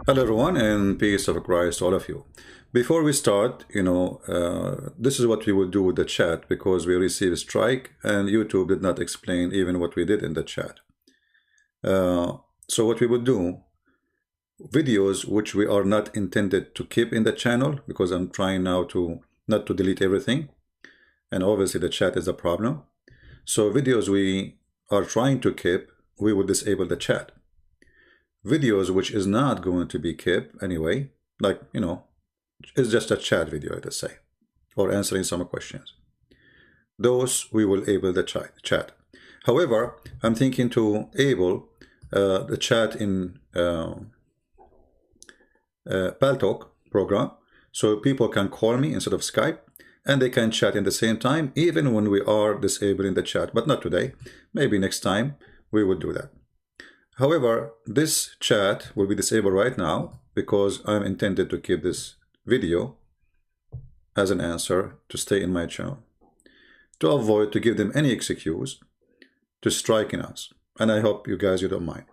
Hello everyone, and peace of Christ to all of you. Before we start, this is what we will do with the chat, because we received a strike and YouTube did not explain even what we did in the chat. So what we would do, videos which we are not intended to keep in the channel, because I'm trying now to not to delete everything, and obviously the chat is a problem. So videos we are trying to keep, we will disable the chat. Videos which is not going to be kept anyway, like, it's just a chat video, let us say, or answering some questions, those we will enable the chat. However, I'm thinking to enable the chat in Paltalk program, so people can call me instead of Skype, and they can chat in the same time, even when we are disabling the chat, but not today. Maybe next time we will do that. However, this chat will be disabled right now because I'm intended to keep this video as an answer to stay in my channel, to avoid to give them any excuse to striking us. And I hope you guys, you don't mind.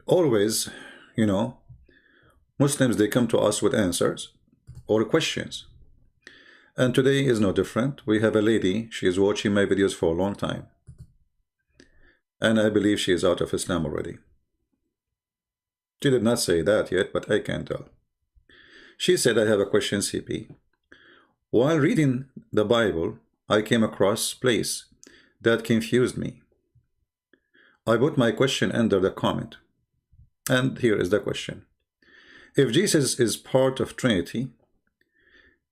Always, Muslims, they come to us with answers or questions. And today is no different. We have a lady, she is watching my videos for a long time. And I believe she is out of Islam already. She did not say that yet, but I can tell. She said, I have a question, CP. While reading the Bible, I came across a place that confused me. I put my question under the comment. And here is the question. If Jesus is part of Trinity,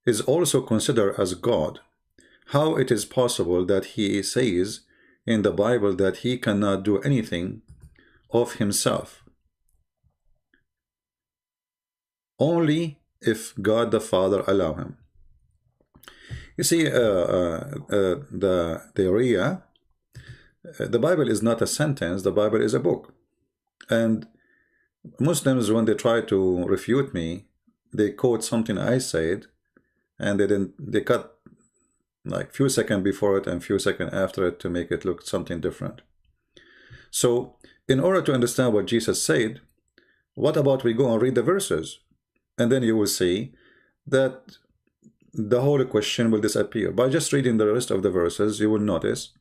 is also considered as God, how it is possible that he says in the Bible that he cannot do anything of himself, only if God the Father allow him? You see, the area, the Bible is not a sentence, the Bible is a book. And Muslims, when they try to refute me, they quote something I said, and they cut like few seconds before it and few seconds after it to make it look something different. So in order to understand what Jesus said, what about we go and read the verses, and then you will see that the whole question will disappear. By just reading the rest of the verses, you will notice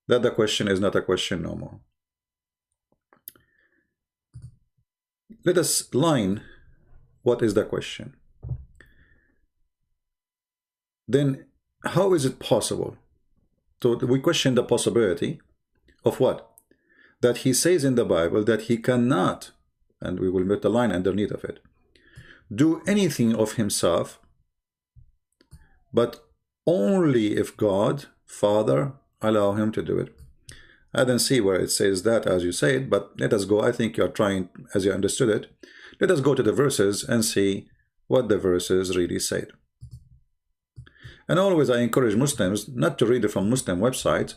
that the question is not a question no more. Let us line what is the question. Then how is it possible? So we question the possibility of what? That he says in the Bible that he cannot, and we will put a line underneath of it, do anything of himself, but only if God, Father, allow him to do it. I don't see where it says that as you say it, but let us go. I think you are trying, as you understood it. Let us go to the verses and see what the verses really said. And always I encourage Muslims not to read it from Muslim websites,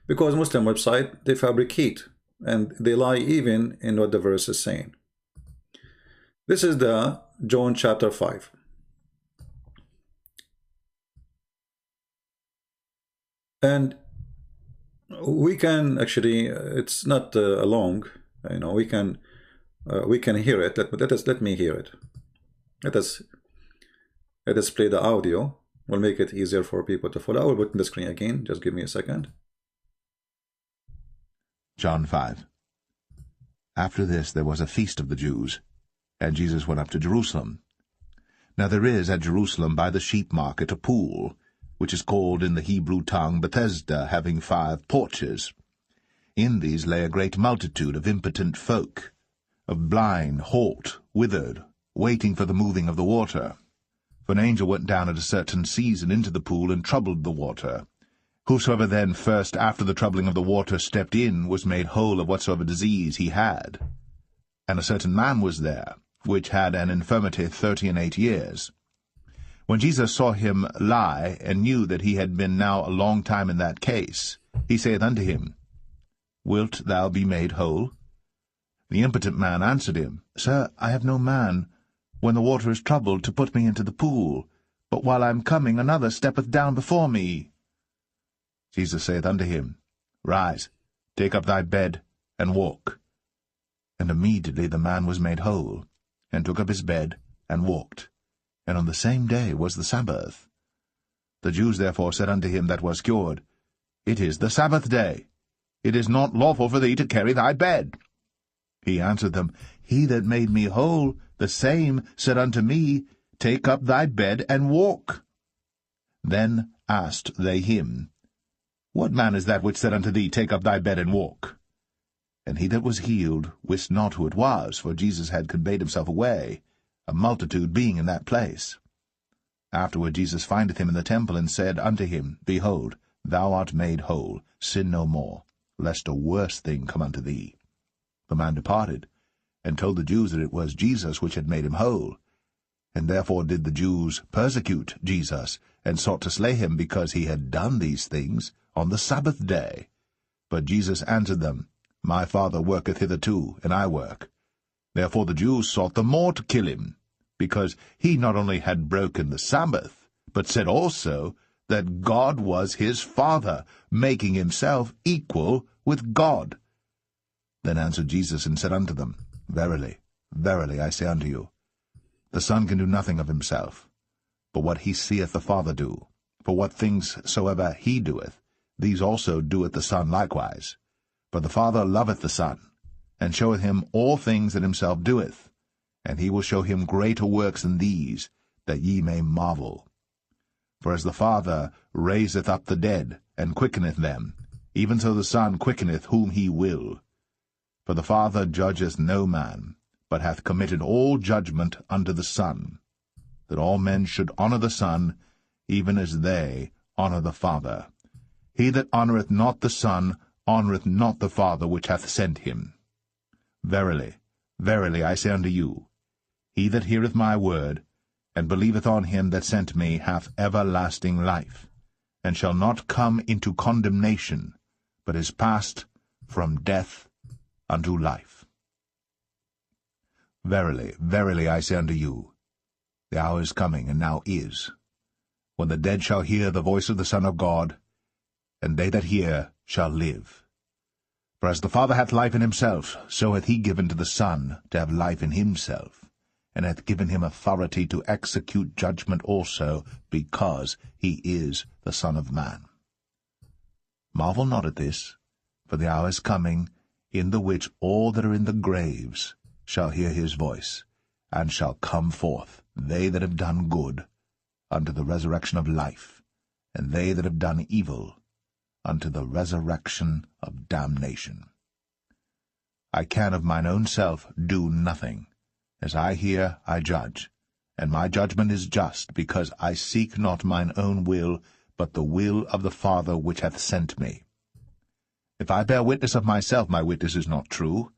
because Muslim websites, they fabricate and they lie even in what the verse is saying. This is the John chapter 5. And we can actually, it's not long, we can hear it. Let me hear it. Let us play the audio. We'll make it easier for people to follow. I will put in the screen again. Just give me a second. John 5. After this there was a feast of the Jews, and Jesus went up to Jerusalem. Now there is at Jerusalem by the sheep market a pool, which is called in the Hebrew tongue Bethesda, having 5 porches. In these lay a great multitude of impotent folk, of blind, halt, withered, waiting for the moving of the water. For an angel went down at a certain season into the pool and troubled the water. Whosoever then first after the troubling of the water stepped in was made whole of whatsoever disease he had. And a certain man was there, which had an infirmity 38 years. When Jesus saw him lie, and knew that he had been now a long time in that case, he saith unto him, Wilt thou be made whole? The impotent man answered him, Sir, I have no man, when the water is troubled, to put me into the pool, but while I am coming, another steppeth down before me. Jesus saith unto him, Rise, take up thy bed, and walk. And immediately the man was made whole, and took up his bed, and walked. And on the same day was the Sabbath. The Jews therefore said unto him that was cured, It is the Sabbath day. It is not lawful for thee to carry thy bed. He answered them, He that made me whole, the same said unto me, Take up thy bed, and walk. Then asked they him, What man is that which said unto thee, Take up thy bed, and walk? And he that was healed wist not who it was, for Jesus had conveyed himself away, a multitude being in that place. Afterward Jesus findeth him in the temple, and said unto him, Behold, thou art made whole, sin no more, lest a worse thing come unto thee. The man departed, and told the Jews that it was Jesus which had made him whole. And therefore did the Jews persecute Jesus, and sought to slay him, because he had done these things on the Sabbath day. But Jesus answered them, My Father worketh hitherto, and I work. Therefore the Jews sought the more to kill him, because he not only had broken the Sabbath, but said also that God was his Father, making himself equal with God. Then answered Jesus and said unto them, Verily, verily, I say unto you, the Son can do nothing of himself, but what he seeth the Father do. For what things soever he doeth, these also doeth the Son likewise. For the Father loveth the Son, and showeth him all things that himself doeth, and he will show him greater works than these, that ye may marvel. For as the Father raiseth up the dead, and quickeneth them, even so the Son quickeneth whom he will. For the Father judgeth no man, but hath committed all judgment unto the Son, that all men should honour the Son, even as they honour the Father. He that honoureth not the Son honoureth not the Father which hath sent him. Verily, verily, I say unto you, he that heareth my word, and believeth on him that sent me, hath everlasting life, and shall not come into condemnation, but is passed from death unto life. Verily, verily, I say unto you, the hour is coming, and now is, when the dead shall hear the voice of the Son of God, and they that hear shall live. For as the Father hath life in himself, so hath he given to the Son to have life in himself, and hath given him authority to execute judgment also, because he is the Son of Man. Marvel not at this, for the hour is coming, in the which all that are in the graves shall hear his voice, and shall come forth, they that have done good, unto the resurrection of life, and they that have done evil, unto the resurrection of damnation. I can of mine own self do nothing. As I hear, I judge, and my judgment is just, because I seek not mine own will, but the will of the Father which hath sent me. If I bear witness of myself, my witness is not true.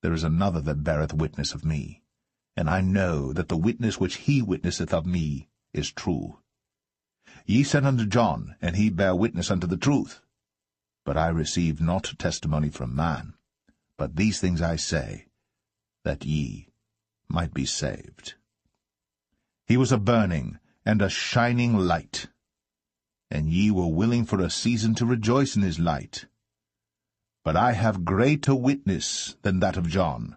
There is another that beareth witness of me, and I know that the witness which he witnesseth of me is true. Ye sent unto John, and he bare witness unto the truth. But I received not testimony from man, but these things I say, that ye might be saved. He was a burning and a shining light, and ye were willing for a season to rejoice in his light. But I have greater witness than that of John,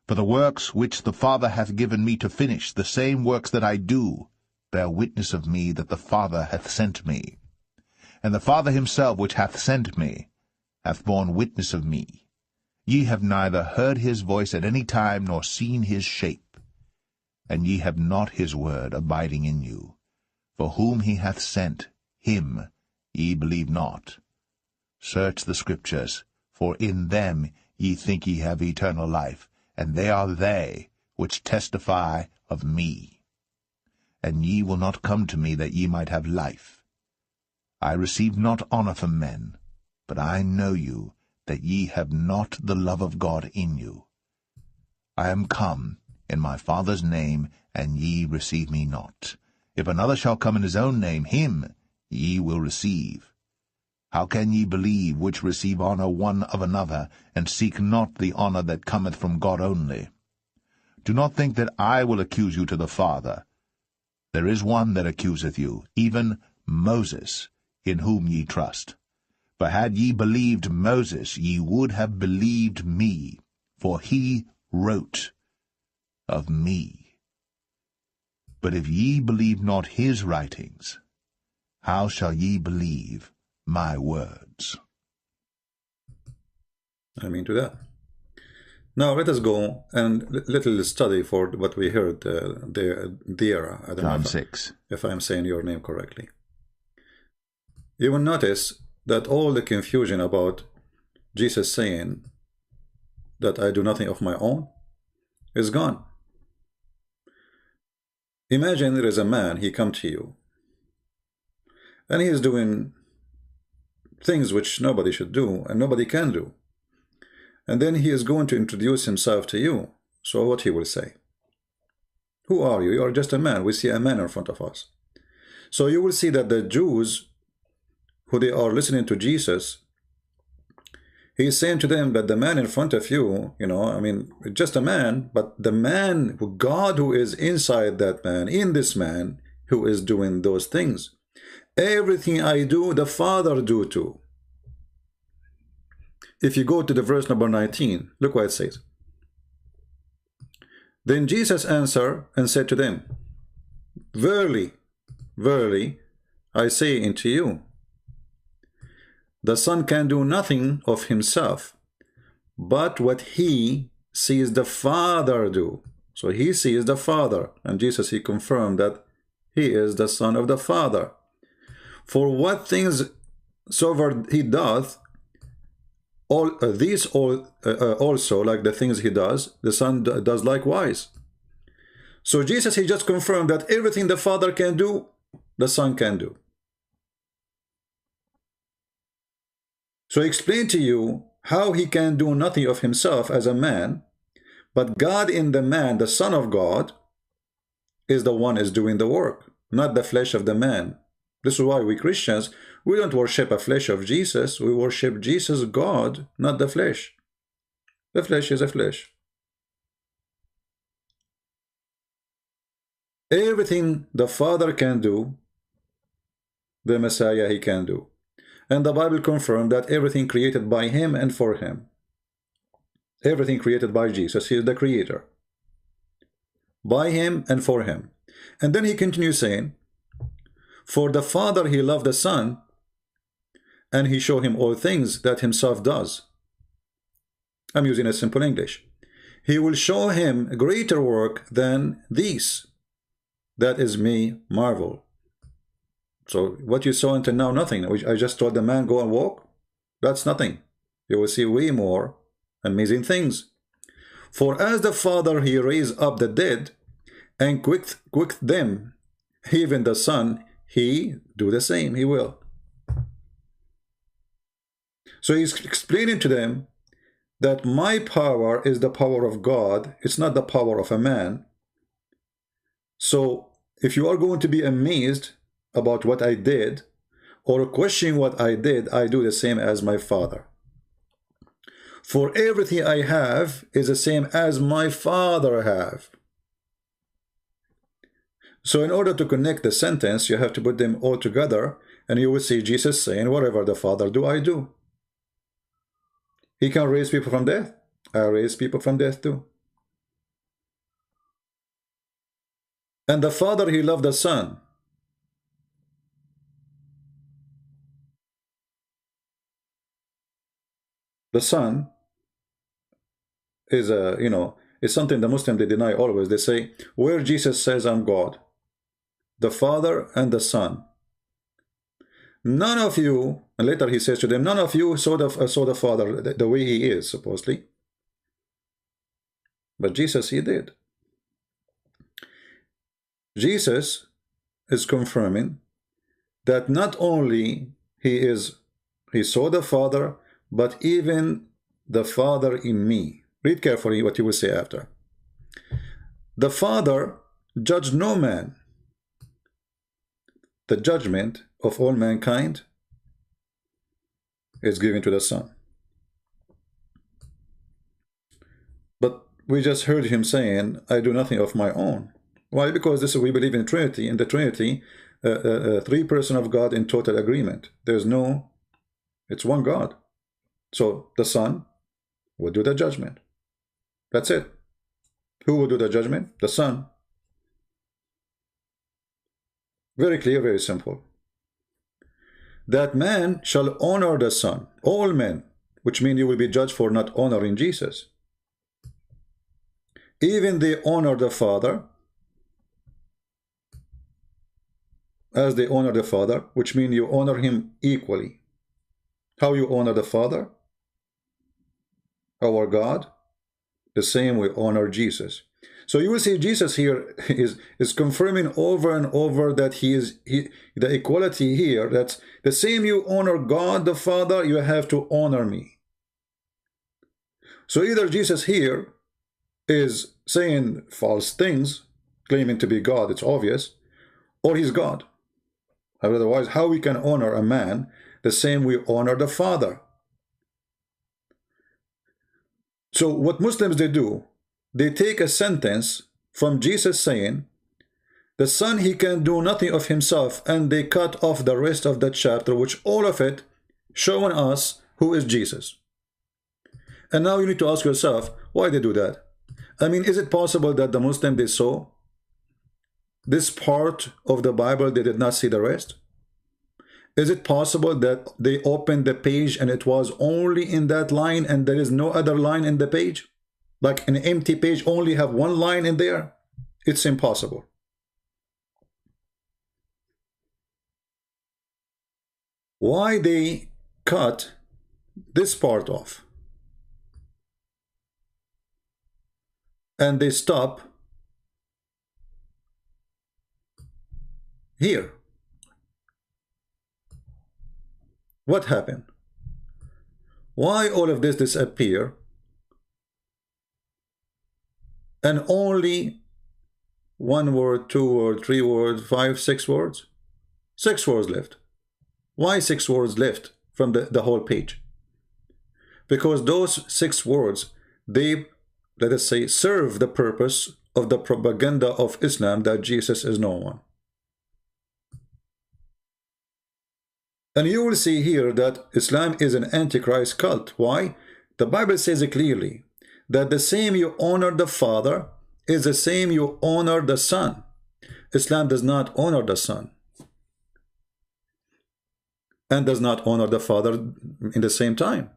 for the works which the Father hath given me to finish, the same works that I do, bear witness of me that the Father hath sent me. And the Father himself which hath sent me hath borne witness of me. Ye have neither heard his voice at any time, nor seen his shape, and ye have not his word abiding in you. For whom he hath sent, him ye believe not. Search the Scriptures, for in them ye think ye have eternal life, and they are they which testify of me. And ye will not come to me that ye might have life. I receive not honour from men, but I know you, that ye have not the love of God in you. I am come in my Father's name, and ye receive me not. If another shall come in his own name, him ye will receive. How can ye believe which receive honour one of another, and seek not the honour that cometh from God only? Do not think that I will accuse you to the Father. There is one that accuseth you, even Moses, in whom ye trust. For had ye believed Moses, ye would have believed me, for he wrote of me. But if ye believe not his writings, how shall ye believe my words? I mean to that. Now let us go and little study for what we heard there. I don't John know 6. if I'm saying your name correctly. You will notice that all the confusion about Jesus saying that I do nothing of my own is gone. Imagine there is a man, he come to you, and he is doing things which nobody should do and nobody can do. And then he is going to introduce himself to you. So what he will say? Who are you? You are just a man. We see a man in front of us. So you will see that the Jews, who they are listening to Jesus, he is saying to them that the man in front of you, you know, I mean, just a man, but the man, God who is inside that man, in this man, who is doing those things. Everything I do, the Father do too. If you go to the verse number 19, look what it says. Then Jesus answered and said to them, Verily, verily, I say unto you, the Son can do nothing of himself, but what he sees the Father do. So he sees the Father, and Jesus, he confirmed that he is the Son of the Father. For what things soever he doth, all these also, like the things he does, the Son does likewise. So Jesus, he just confirmed that everything the Father can do, the Son can do. So he explained to you how he can do nothing of himself as a man, but God in the man, the Son of God, is the one is doing the work, not the flesh of the man. This is why we Christians, we don't worship a flesh of Jesus. We worship Jesus, God, not the flesh. The flesh is a flesh. Everything the Father can do, the Messiah he can do. And the Bible confirmed that everything created by him and for him. Everything created by Jesus, he is the creator. By him and for him. And then he continues saying, for the Father he loved the Son, and he showed him all things that himself does. I'm using a simple English. He will show him greater work than these. That is me marvel. So what you saw until now, nothing. I just told the man, go and walk. That's nothing. You will see way more amazing things. For as the Father he raised up the dead, and quicked them, even the Son, he do the same, he will. So he's explaining to them that my power is the power of God. It's not the power of a man. So if you are going to be amazed about what I did, or question what I did, I do the same as my Father. For everything I have is the same as my Father have. So in order to connect the sentence, you have to put them all together, and you will see Jesus saying, whatever the Father do, I do. He can raise people from death. I raise people from death too. And the Father, he loved the Son. The Son is is something the Muslims they deny always. They say, where Jesus says I'm God, the Father and the Son. None of you, and later he says to them, none of you saw the Father the way he is, supposedly. But Jesus, he did. Jesus is confirming that not only he saw the Father, but even the Father in me. Read carefully what he will say after. The Father judged no man. The judgment of all mankind is given to the Son. But we just heard him saying, I do nothing of my own. Why? Because this is, we believe in Trinity. In the Trinity, three persons of God in total agreement. There's no It's one God. So the Son will do the judgment. That's it. Who will do the judgment? The Son. Very clear, very simple. That man shall honor the Son, all men, which means you will be judged for not honoring Jesus. Even they honor the Father as they honor the Father, which means you honor him equally. How you honor the Father, our God, the same we honor Jesus. So you will see Jesus here is confirming over and over that the equality here, that's the same you honor God the Father, you have to honor me. So either Jesus here is saying false things, claiming to be God, it's obvious, or he's God. Otherwise, how we can honor a man the same we honor the Father? So what Muslims they do, they take a sentence from Jesus saying, the Son, he can do nothing of himself, and they cut off the rest of that chapter, which all of it showing us who is Jesus. And now you need to ask yourself, why they do that? I mean, is it possible that the Muslim, they saw this part of the Bible, they did not see the rest? Is it possible that they opened the page and it was only in that line and there is no other line in the page? Like an empty page only have one line in there? It's impossible. Why they cut this part off? And they stop here. What happened? Why all of this disappear and only one word, two words, three words, 5, 6 words? 6 words left. Why 6 words left from the whole page? Because those 6 words, they, let us say, serve the purpose of the propaganda of Islam that Jesus is no one. And you will see here that Islam is an antichrist cult. Why? The Bible says it clearly that the same you honor the Father is the same you honor the Son. Islam does not honor the Son and does not honor the Father in the same time.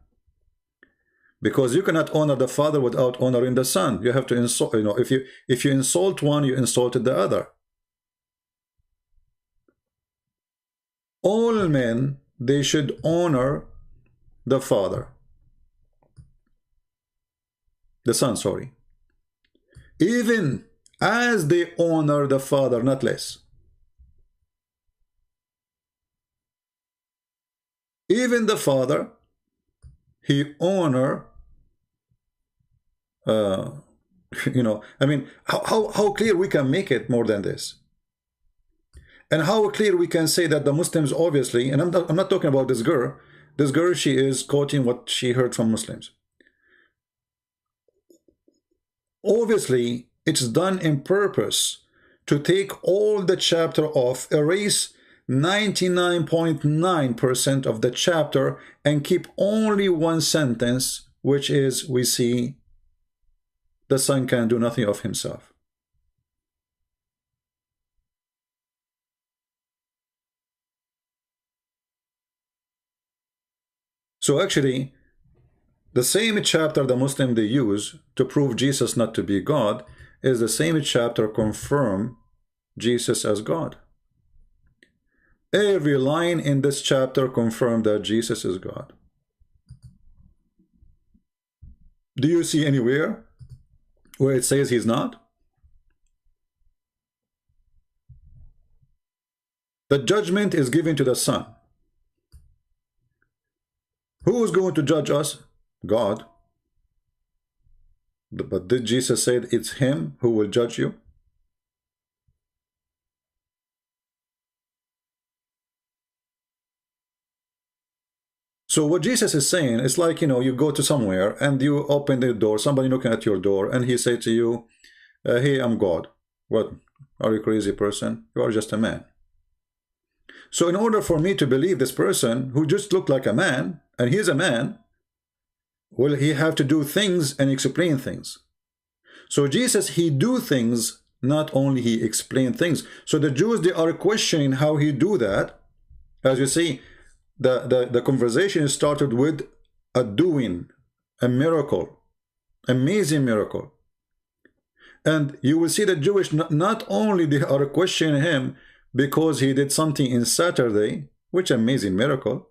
Because you cannot honor the Father without honoring the Son. You have to insult, if you insult one, you insulted the other. All men, they should honor the Father. The Son, sorry. Even as they honor the Father, not less. Even the Father, he honor, I mean, how clear we can make it more than this? And how clear we can say that the Muslims obviously, and I'm not talking about this girl, she is quoting what she heard from Muslims. Obviously, it's done in purpose to take all the chapter off, erase 99.9% of the chapter, and keep only one sentence, which is, we see, the Son can do nothing of himself. So actually, the same chapter the Muslim they use to prove Jesus not to be God is the same chapter confirm Jesus as God. Every line in this chapter confirm that Jesus is God. Do you see anywhere where it says he's not? The judgment is given to the Son. Who is going to judge us? God. But did Jesus say it's him who will judge you? So what Jesus is saying, it's like, you go to somewhere and you open the door, somebody knocking at your door, and he say to you, hey, I'm God. What? Are you a crazy person? You are just a man. So in order for me to believe this person who just looked like a man, and he's a man, well, he have to do things and explain things. So Jesus, he do things, not only he explain things. So the Jews, they are questioning how he do that. As you see, the conversation started with a doing, a miracle, amazing miracle. And you will see that Jewish, not only they are questioning him because he did something in Saturday, which amazing miracle,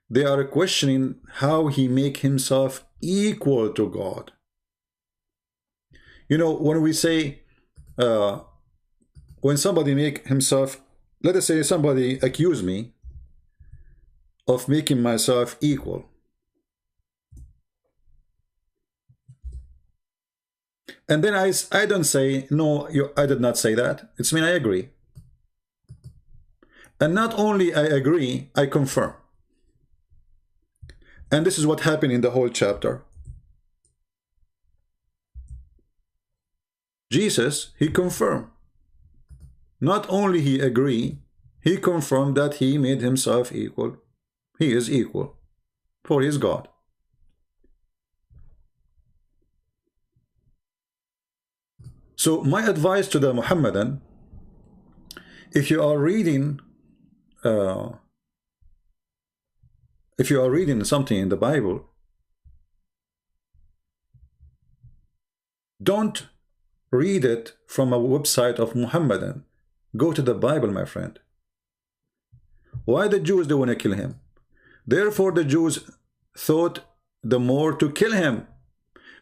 they are questioning how he make himself equal to God. You know, when we say, when somebody make himself, let us say somebody accuse me of making myself equal. And then I don't say, no, I did not say that. It's mean I agree. And not only I agree, I confirm. And this is what happened in the whole chapter. Jesus, he confirmed. Not only he agreed, he confirmed that he made himself equal. He is equal, for he is God. So my advice to the Muhammadan, if you are reading something in the Bible, don't read it from a website of Muhammadan. Go to the Bible, my friend. Why the Jews they want to kill him? Therefore the Jews thought the more to kill him,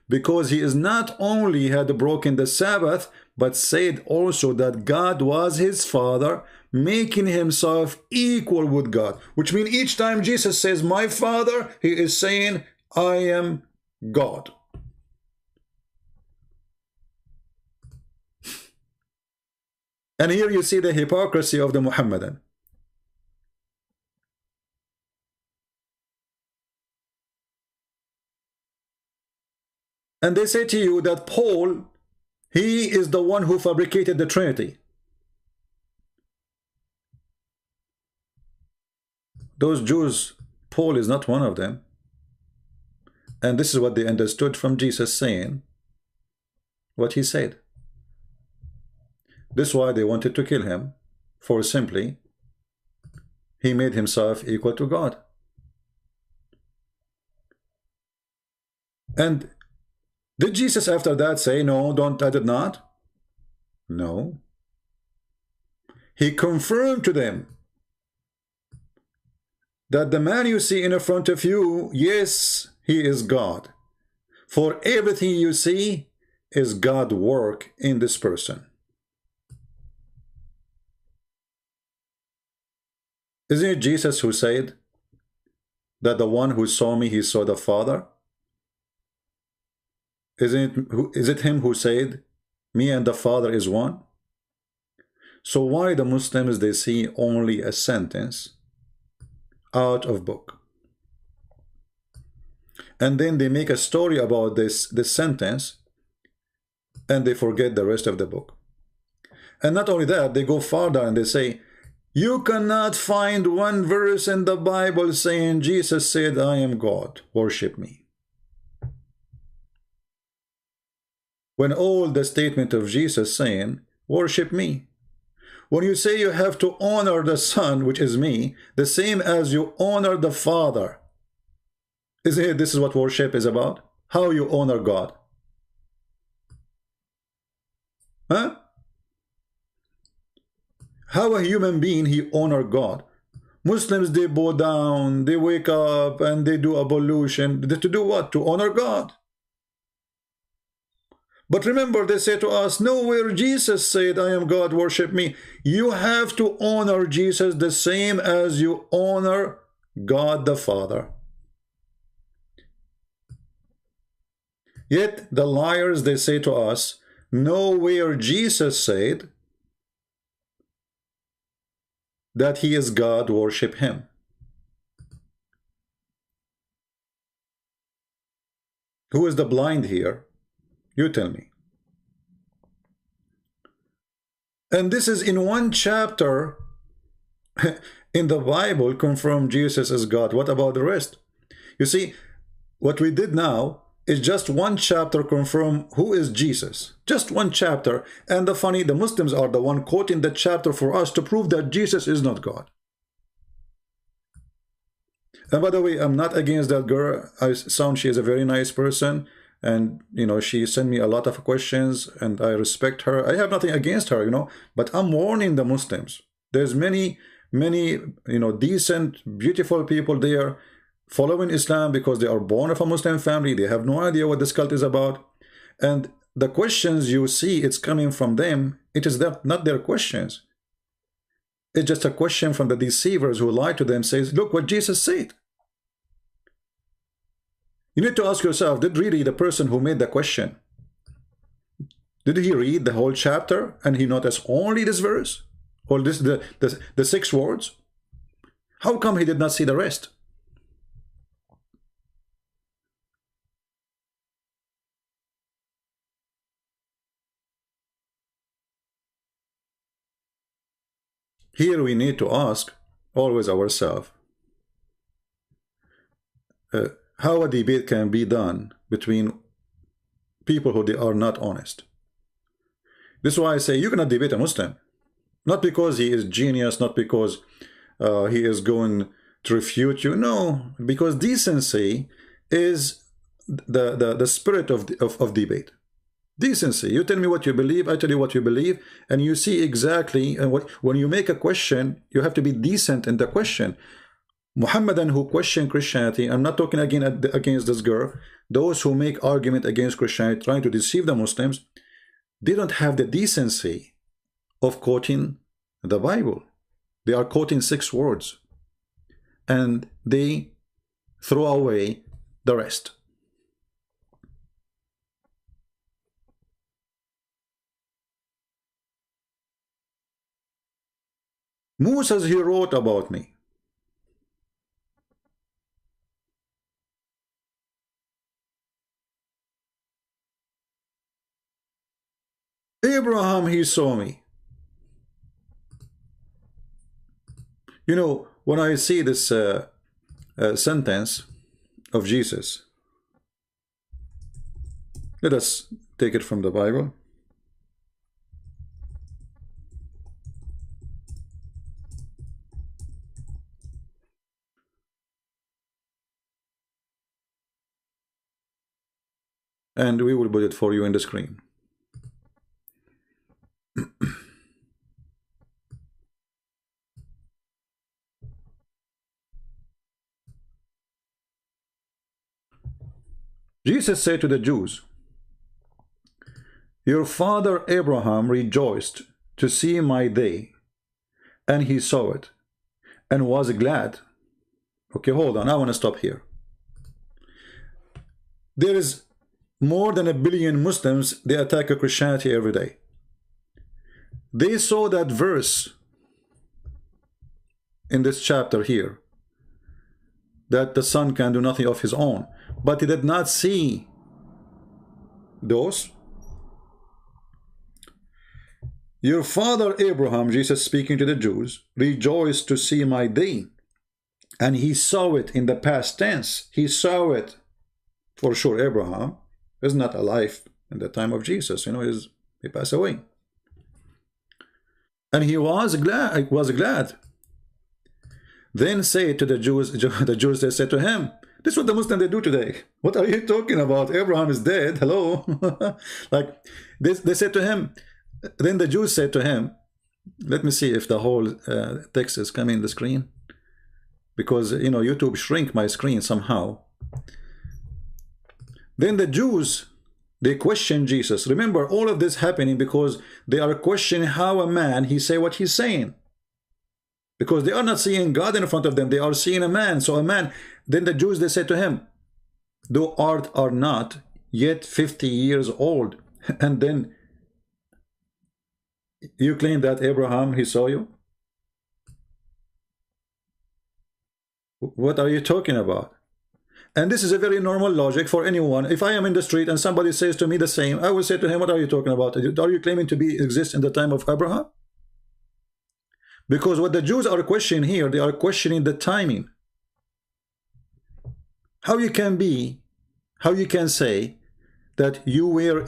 because he is not only had broken the Sabbath, but said also that God was his father, making himself equal with God. Which means each time Jesus says, my father, he is saying, I am God. And here you see the hypocrisy of the Muhammadan. And they say to you that Paul, he is the one who fabricated the Trinity. Those Jews, Paul is not one of them. And this is what they understood from Jesus saying what he said. This is why they wanted to kill him, for simply he made himself equal to God. And did Jesus after that say, no, I did not? No. He confirmed to them that the man you see in front of you, yes, he is God. For everything you see is God's work in this person. Isn't it Jesus who said that the one who saw me, he saw the Father? Is it him who said, me and the Father is one? So why the Muslims, they see only a sentence out of book? And then they make a story about this sentence, and they forget the rest of the book. And not only that, they go farther and they say, you cannot find one verse in the Bible saying Jesus said, I am God, worship me. When all the statement of Jesus saying, worship me. When you say you have to honor the Son, which is me, the same as you honor the Father. Isn't it this is what worship is about? How you honor God. Huh? How a human being he honor God. Muslims, they bow down, they wake up and they do ablution. To do what? To honor God. But remember, they say to us, nowhere Jesus said, I am God, worship me. You have to honor Jesus the same as you honor God the Father. Yet the liars, they say to us, nowhere Jesus said that he is God, worship him. Who is the blind here? You tell me. And this is in one chapter in the Bible confirm Jesus as God. What about the rest? You see, what we did now is just one chapter confirm who is Jesus. Just one chapter. And the Muslims are the one quoting the chapter for us to prove that Jesus is not God. And by the way, I'm not against that girl. She is a very nice person. And, you know, she sent me a lot of questions and I respect her. I have nothing against her, you know, but I'm warning the Muslims. There's many, you know, decent, beautiful people there following Islam because they are born of a Muslim family. They have no idea what this cult is about. And the questions you see, it's coming from them. It is not their questions. It's just a question from the deceivers who lie to them, says, look what Jesus said. You need to ask yourself, did really the person who made the question, did he read the whole chapter and he noticed only this verse? Or the 6 words? How come he did not see the rest? Here we need to ask always ourselves how a debate can be done between people who they are not honest. This is why I say you cannot debate a Muslim. Not because he is genius, not because he is going to refute you. No, because decency is the spirit of debate. Decency. You tell me what you believe, I tell you what you believe, and you see exactly when you make a question, you have to be decent in the question. Mohammedan who question Christianity, I'm not talking again against this girl, those who make argument against Christianity, trying to deceive the Muslims, they don't have the decency of quoting the Bible. They are quoting 6 words and they throw away the rest. Musa, he wrote about me. Abraham, he saw me. You know, when I see this sentence of Jesus, let us take it from the Bible. And we will put it for you in the screen. Jesus said to the Jews, your father Abraham rejoiced to see my day, and he saw it, and was glad. Okay, hold on, I want to stop here. There is more than 1 billion Muslims, they attack Christianity every day. They saw that verse in this chapter here, that the son can do nothing of his own, but he did not see those. Your father Abraham, Jesus speaking to the Jews, rejoiced to see my day, and he saw it in the past tense. He saw it. For sure, Abraham is not alive in the time of Jesus. You know, he passed away. And he was glad. Then say to the Jews, they said to him, this is what the Muslims they do today. What are you talking about? Abraham is dead. Hello. Like they said to him, then the Jews said to him, let me see if the whole text is coming on the screen, because you know YouTube shrink my screen somehow. Then the Jews, they question Jesus. Remember, all of this happening because they are questioning how a man, he say what he's saying. Because they are not seeing God in front of them, they are seeing a man. So a man, then the Jews, they said to him, thou art not yet 50 years old, and then you claim that Abraham, he saw you? What are you talking about? And this is a very normal logic for anyone. If I am in the street and somebody says to me the same, I will say to him, what are you talking about? Are you claiming to exist in the time of Abraham? Because what the Jews are questioning here, they are questioning the timing. How you can say that you were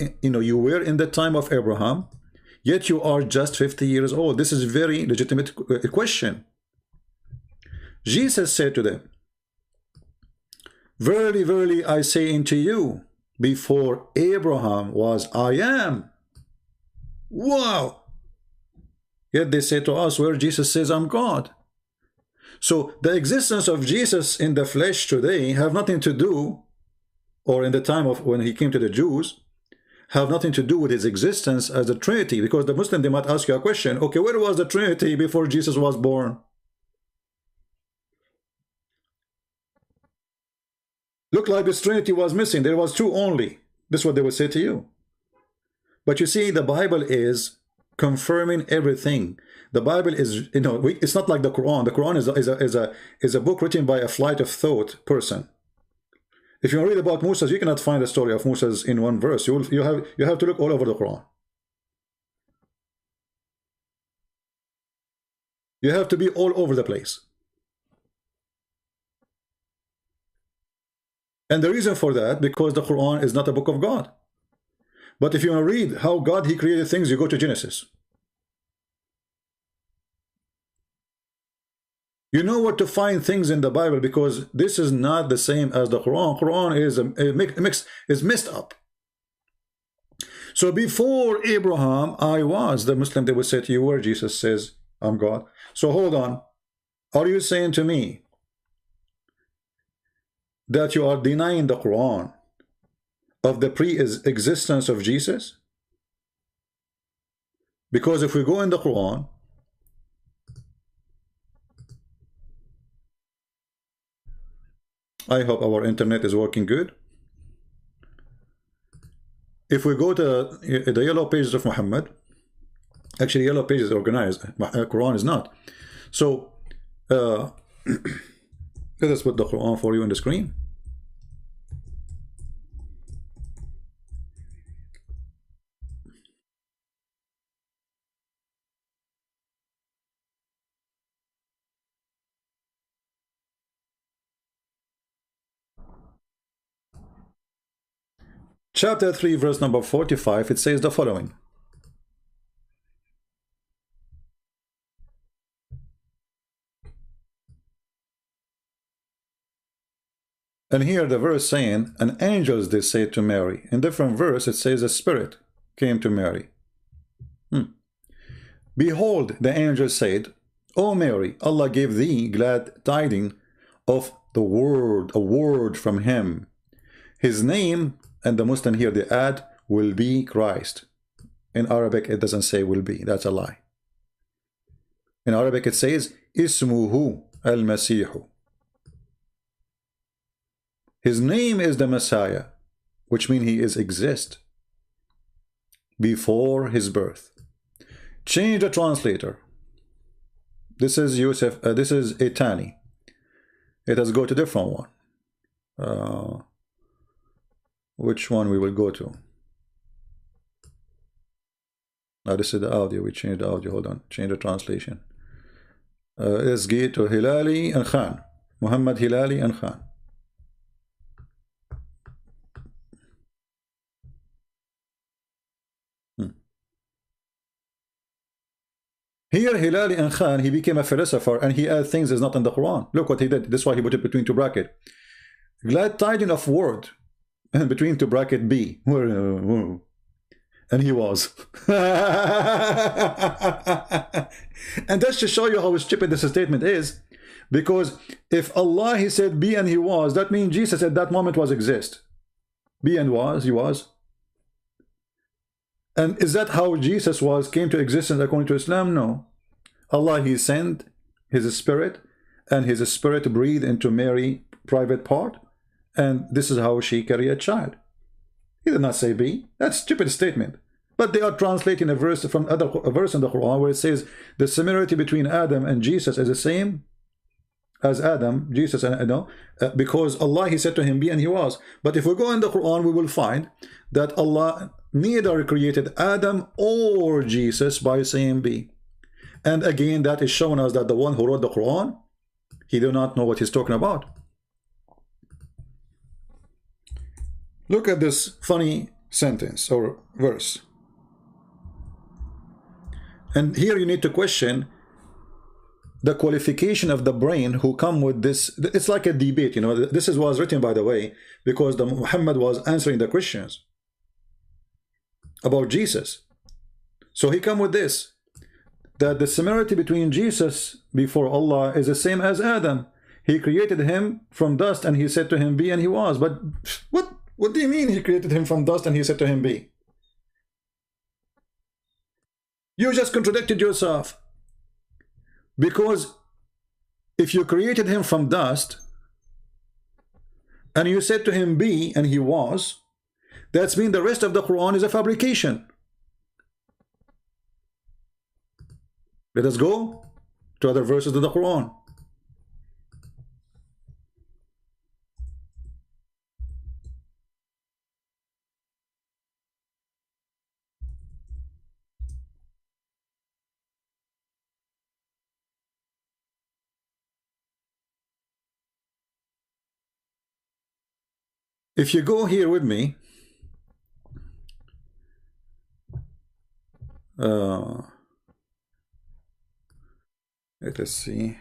in the time of Abraham, yet you are just 50 years old? This is a very legitimate question. Jesus said to them, verily, verily, I say unto you, before Abraham was, I am. Wow! Yet they say to us, where Jesus says, I'm God. So the existence of Jesus in the flesh today have nothing to do, or in the time of when he came to the Jews, have nothing to do with his existence as a Trinity. Because the Muslim, they might ask you a question, okay, where was the Trinity before Jesus was born? Look like this Trinity was missing. There was two only. This is what they would say to you. But you see, the Bible is confirming everything. The Bible is, it's not like the Quran. The Quran is a book written by a flight of thought person. If you read about Moses, you cannot find the story of Moses in one verse. You have to look all over the Quran. You have to be all over the place. And the reason for that, because the Quran is not a book of God. But if you want to read how God, he created things, you go to Genesis. You know where to find things in the Bible, because this is not the same as the Quran. Quran is mixed up. So before Abraham, I was. The Muslim, they would say to you, where Jesus says, I'm God. So hold on. Are you saying to me that you are denying the Quran of the pre-existence of Jesus? Because if we go in the Quran, I hope our internet is working good. If we go to the yellow pages of Muhammad, actually yellow pages is organized, Quran is not. So let us put the Quran for you on the screen. Chapter 3, verse number 45, it says the following. And here the verse saying, and angels they say to Mary. In different verse it says a spirit came to Mary. Behold, the angel said, O Mary, Allah gave thee glad tidings of the word, a word from him. His name, and the Muslim here they add, will be Christ. In Arabic it doesn't say will be, that's a lie. In Arabic it says Ismuhu al-Masihu. His name is the Messiah, which means he is exist before his birth. Change the translator. This is Yusuf, this is Itani. It has go to different one. Which one we will go to? Now this is the audio. We change the audio. Hold on. Change the translation. Let's get to Hilali and Khan. Muhammad Hilali and Khan. Here Hilali and Khan, he became a philosopher and he added things that's not in the Quran. Look what he did. This is why he put it between two brackets. Glad tidings of word. And between two bracket B, and he was. And that's to show you how stupid this statement is, because if Allah, he said be and he was, that means Jesus at that moment was exist. Be and was, he was. And is that how Jesus came to existence according to Islam? No. Allah, he sent his spirit, and his spirit breathed into Mary's private part. And this is how she carried a child. He did not say be. That's a stupid statement. But they are translating a verse from a verse in the Quran where it says the similarity between Adam and Jesus is the same as Adam, Jesus, and because Allah, he said to him be and he was. But if we go in the Quran, we will find that Allah neither created Adam or Jesus by saying be. And again, that is showing us that the one who wrote the Quran, he do not know what he's talking about. Look at this funny sentence or verse. And here you need to question the qualification of the brain who come with this. It's like a debate, you know. This was written, by the way, because the Muhammad was answering the questions about Jesus. So he come with this, that the similarity between Jesus before Allah is the same as Adam. He created him from dust and he said to him, be, and he was. But what do you mean he created him from dust and he said to him, be? You just contradicted yourself. Because if you created him from dust and you said to him be and he was, that's mean the rest of the Quran is a fabrication. Let us go to other verses of the Quran. If you go here with me, let us see.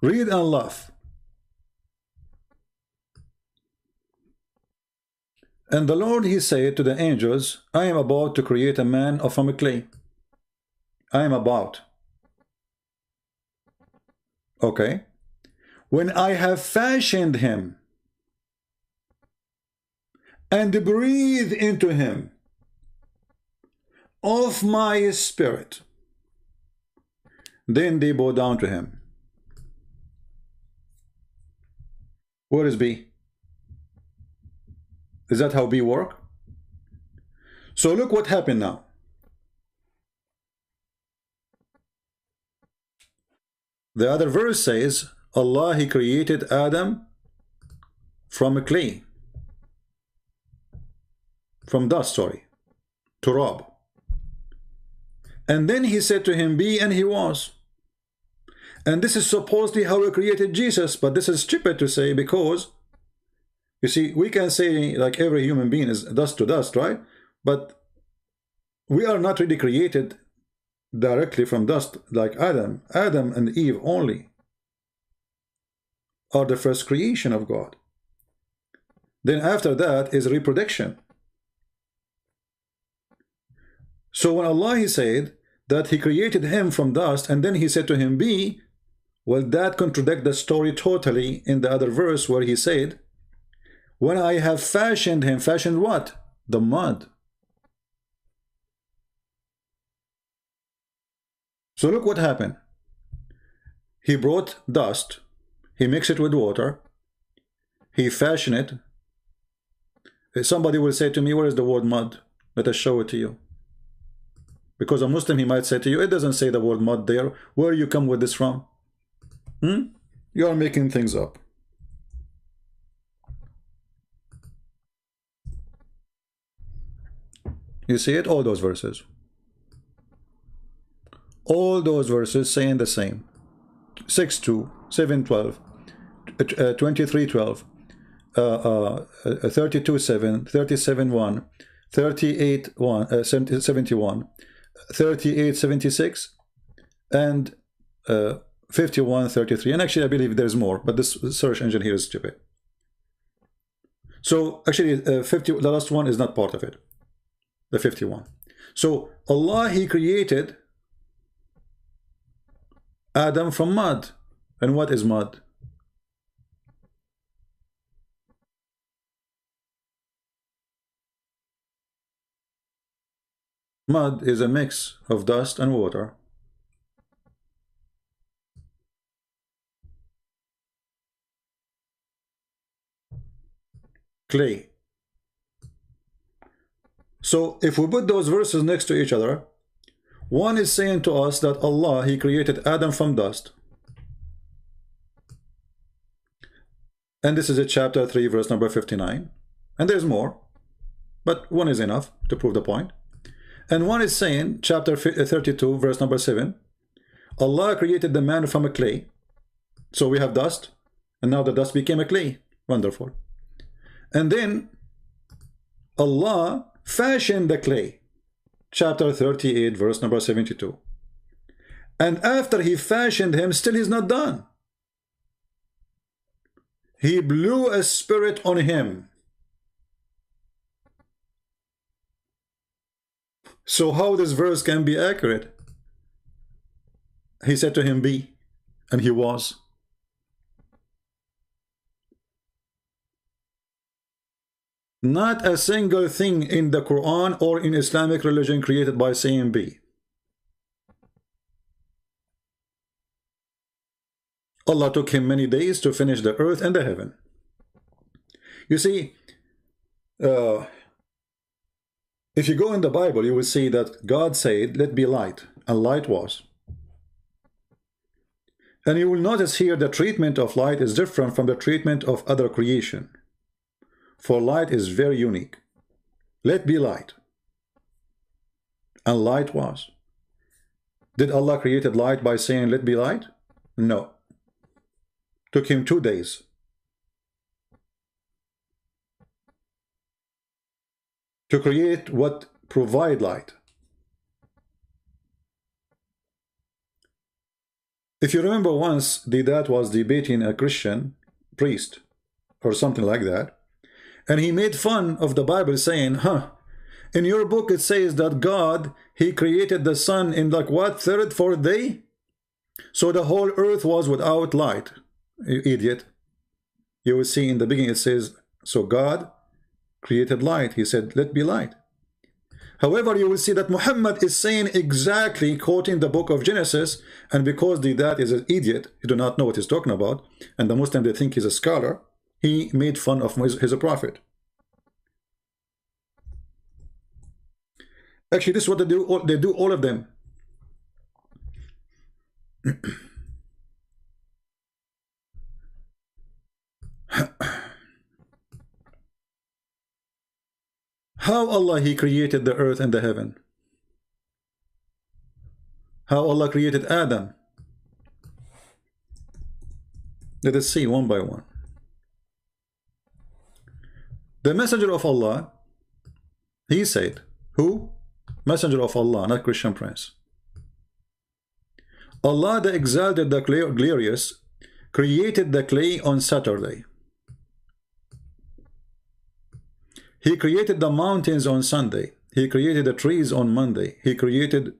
Read and laugh. And the Lord, he said to the angels, I am about to create a man from a clay. I am about. Okay. When I have fashioned him and breathed into him of my spirit, then they bow down to him. Where is B? Is that how B work? So look what happened now. The other verse says, Allah, he created Adam from a clay. From dust, sorry. Turab. And then he said to him, be, and he was. And this is supposedly how he created Jesus, but this is stupid to say, because you see, we can say like every human being is dust to dust, right? But we are not really created directly from dust like Adam. Adam and Eve only are the first creation of God. Then after that is reproduction. So when Allah, he said that he created him from dust and then he said to him, be, well, that contradicts the story totally in the other verse where he said, when I have fashioned him, fashioned what? The mud. So look what happened. He brought dust, he mixed it with water, he fashioned it. Somebody will say to me, where is the word mud? Let us show it to you. Because a Muslim, he might say to you, it doesn't say the word mud there. Where you come with this from? You are making things up. You see it? All those verses. All those verses saying the same. 6:2, 7:12, 23:12, 32:7, 37:1, 38:1, 71, 38:76, and 51:33. And actually, I believe there's more, but this search engine here is stupid. So actually, the last one is not part of it. The 51. So Allah, he created Adam from mud. And what is mud? Mud is a mix of dust and water. Clay. So if we put those verses next to each other, One is saying to us that Allah, He created Adam from dust. And this is a chapter 3, verse number 59. And there's more, but one is enough to prove the point. And one is saying, chapter 32, verse number 7, Allah created the man from a clay. So we have dust, and now the dust became a clay. Wonderful. And then Allah fashioned the clay. Chapter 38, verse number 72. And after He fashioned him, still He's not done. He blew a spirit on him. So how this verse can be accurate? He said to him, be, and he was. Not a single thing in the Quran or in Islamic religion created by saying be. Allah took him many days to finish the earth and the heaven. You see, if you go in the Bible, you will see that God said, let be light, and light was. And you will notice here the treatment of light is different from the treatment of other creation. For light is very unique. Let be light. And light was. Did Allah create light by saying, let be light? No. Took him 2 days. To create what provide light. If you remember once, the dad was debating a Christian priest or something like that, and he made fun of the Bible saying, in your book it says that God, He created the sun in like what, 3rd, 4th day? So the whole earth was without light. You idiot. You will see in the beginning it says, so God created light. He said, let be light. However, you will see that Muhammad is saying exactly, quoting the book of Genesis, and because the dad is an idiot, he do not know what he's talking about, and the Muslim, they think he's a scholar, he made fun of his prophet. Actually, this is what they do, all of them. How Allah, He created the earth and the heaven. How Allah created Adam. Let us see one by one. The messenger of Allah, he said, who? Messenger of Allah, not Christian prince. Allah the Exalted, the Glorious, created the clay on Saturday. He created the mountains on Sunday. He created the trees on Monday. He created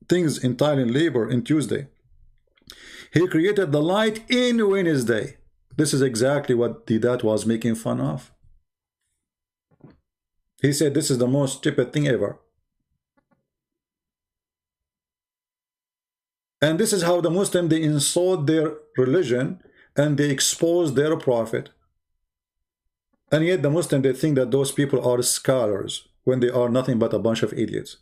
things entirely in labor in Tuesday. He created the light in Wednesday. This is exactly what the dad was making fun of. He said this is the most stupid thing ever. And this is how the Muslim, they insult their religion and they expose their prophet. And yet the Muslim, they think that those people are scholars when they are nothing but a bunch of idiots.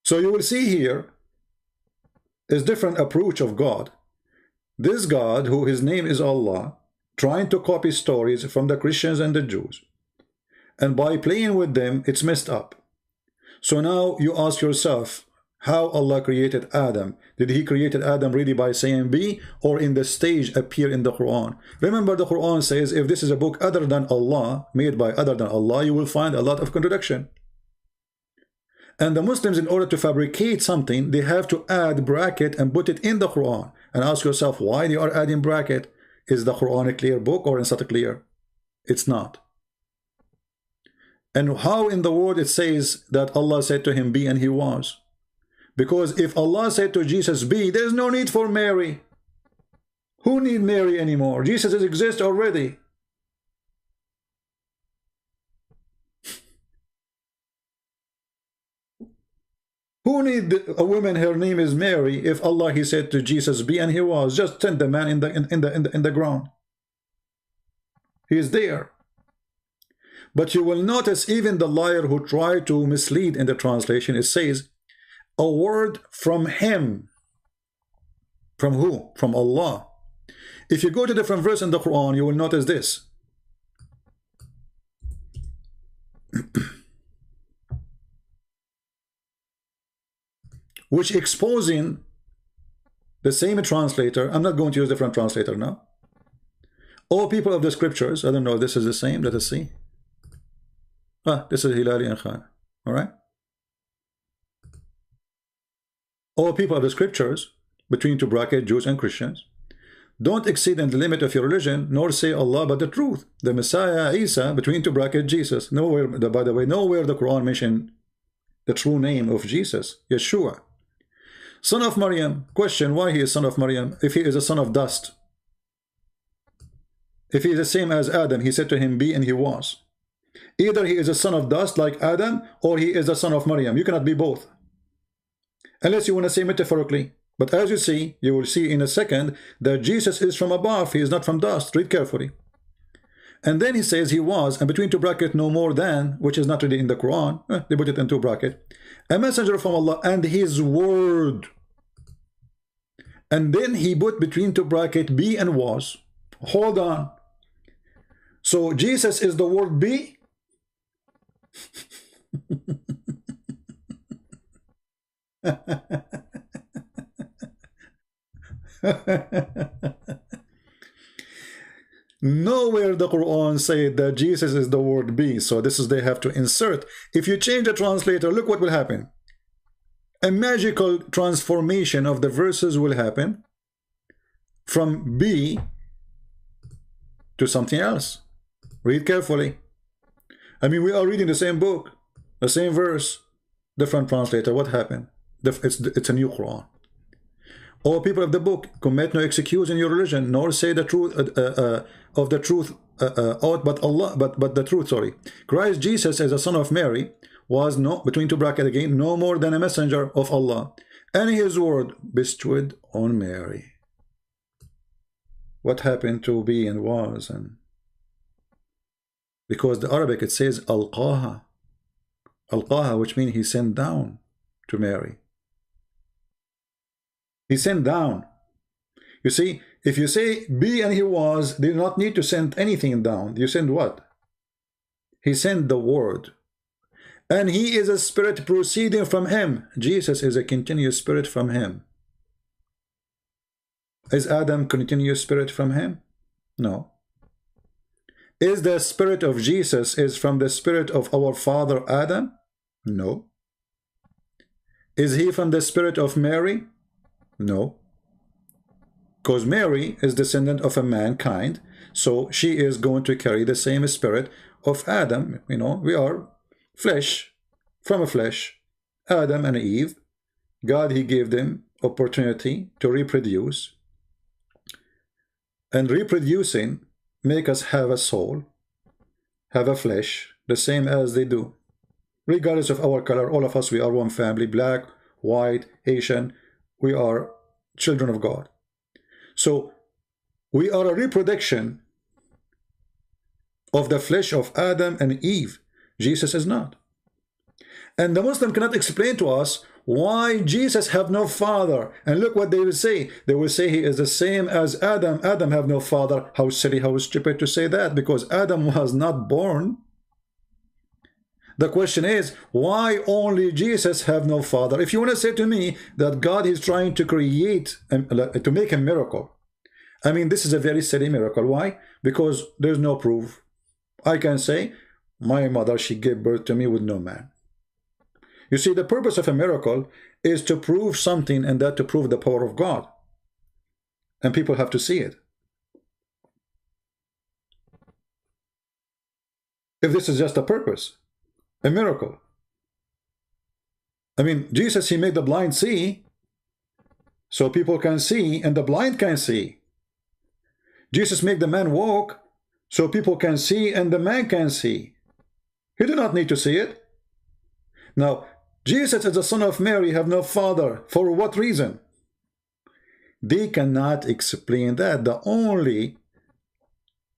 So you will see here is different approach of God. This God, who his name is Allah, trying to copy stories from the Christians and the Jews. And by playing with them, it's messed up. So now you ask yourself, how Allah created Adam? Did he create Adam really by saying be, or in the stage appear in the Quran? Remember, the Quran says if this is a book other than Allah, made by other than Allah, you will find a lot of contradiction. And the Muslims, in order to fabricate something, they have to add bracket and put it in the Quran. And ask yourself why they are adding bracket. Is the Quran a clear book or is it clear? It's not. And how in the world it says that Allah said to him be and he was? Because if Allah said to Jesus be, there's no need for Mary. Who need Mary anymore? Jesus exists already. Who need a woman, her name is Mary, if Allah, he said to Jesus be and he was? Just send the man in the ground. He is there. But you will notice even the liar who tried to mislead in the translation, it says, a word from him. From who? From Allah. If you go to different verse in the Quran, you will notice this. Which exposing the same translator. I'm not going to use different translator now. All people of the scriptures, I don't know if this is the same, let us see. This is Hilali and Khan. Alright. All people of the scriptures, between two brackets, Jews and Christians, don't exceed in the limit of your religion, nor say Allah but the truth. The Messiah, Isa, between two brackets, Jesus. Nowhere, by the way, nowhere the Quran mentioned the true name of Jesus, Yeshua. Son of Maryam. Question, why he is son of Maryam? If he is a son of dust. If he is the same as Adam, he said to him, be, and he was. Either he is a son of dust like Adam, or he is a son of Maryam. You cannot be both. Unless you want to say metaphorically. But as you see, you will see in a second that Jesus is from above. He is not from dust. Read carefully. And then he says he was, and between two brackets, no more than, which is not really in the Quran. They put it in two brackets. A messenger from Allah and his word. And then he put between two brackets, be and was. Hold on. So Jesus is the word be? Nowhere the Quran said that Jesus is the word be. So this is they have to insert. If you change the translator, look what will happen. A magical transformation of the verses will happen from be to something else. Read carefully. I mean, we are reading the same book, the same verse, different translator. What happened? It's a new Quran. All people of the book, commit no excuse in your religion, nor say the truth of the truth but Allah, but the truth. Sorry, Christ Jesus, as a son of Mary, was no, between two brackets again, no more than a messenger of Allah, and his word bestowed on Mary. What happened to be and was? And because the Arabic it says alqaha, which means he sent down to Mary. He sent down. You see, if you say be and he was, they do not need to send anything down. You send what? He sent the word. And he is a spirit proceeding from him. Jesus is a continuous spirit from him. Is Adam continuous spirit from him? No. Is the spirit of Jesus is from the spirit of our father Adam? No. Is he from the spirit of Mary? No. Because Mary is descendant of a mankind, so she is going to carry the same spirit of Adam. You know, we are flesh, from a flesh. Adam and Eve, God, he gave them opportunity to reproduce. And reproducing make us have a soul, have a flesh, the same as they do. Regardless of our color, all of us, we are one family, black, white, Asian, we are children of God. So we are a reproduction of the flesh of Adam and Eve. Jesus is not. And the Muslim cannot explain to us why Jesus have no father. And look what they will say. They will say he is the same as Adam. Adam have no father. How silly, how stupid to say that, because Adam was not born. The question is, why only Jesus have no father? If you want to say to me that God is trying to create, to make a miracle, I mean, this is a very silly miracle. Why? Because there's no proof. I can say, my mother, she gave birth to me with no man. You see, the purpose of a miracle is to prove something, and that to prove the power of God. And people have to see it. If this is just a purpose, a miracle. I mean, Jesus, he made the blind see, so people can see, and the blind can see. Jesus made the man walk, so people can see, and the man can see. He did not need to see it. Now, Jesus as the son of Mary have no father. For what reason? They cannot explain that. The only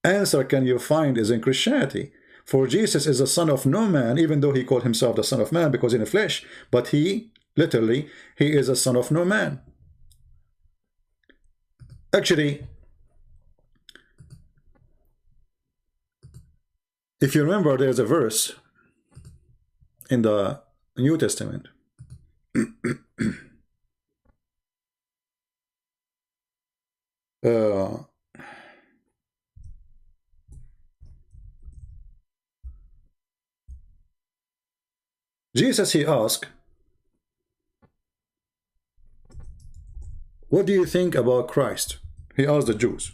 answer can you find is in Christianity. For Jesus is the son of no man, even though he called himself the son of man because in the flesh, but he, literally, he is a son of no man. Actually, if you remember, there's a verse in the New Testament. Jesus, he asked, what do you think about Christ? He asked the Jews.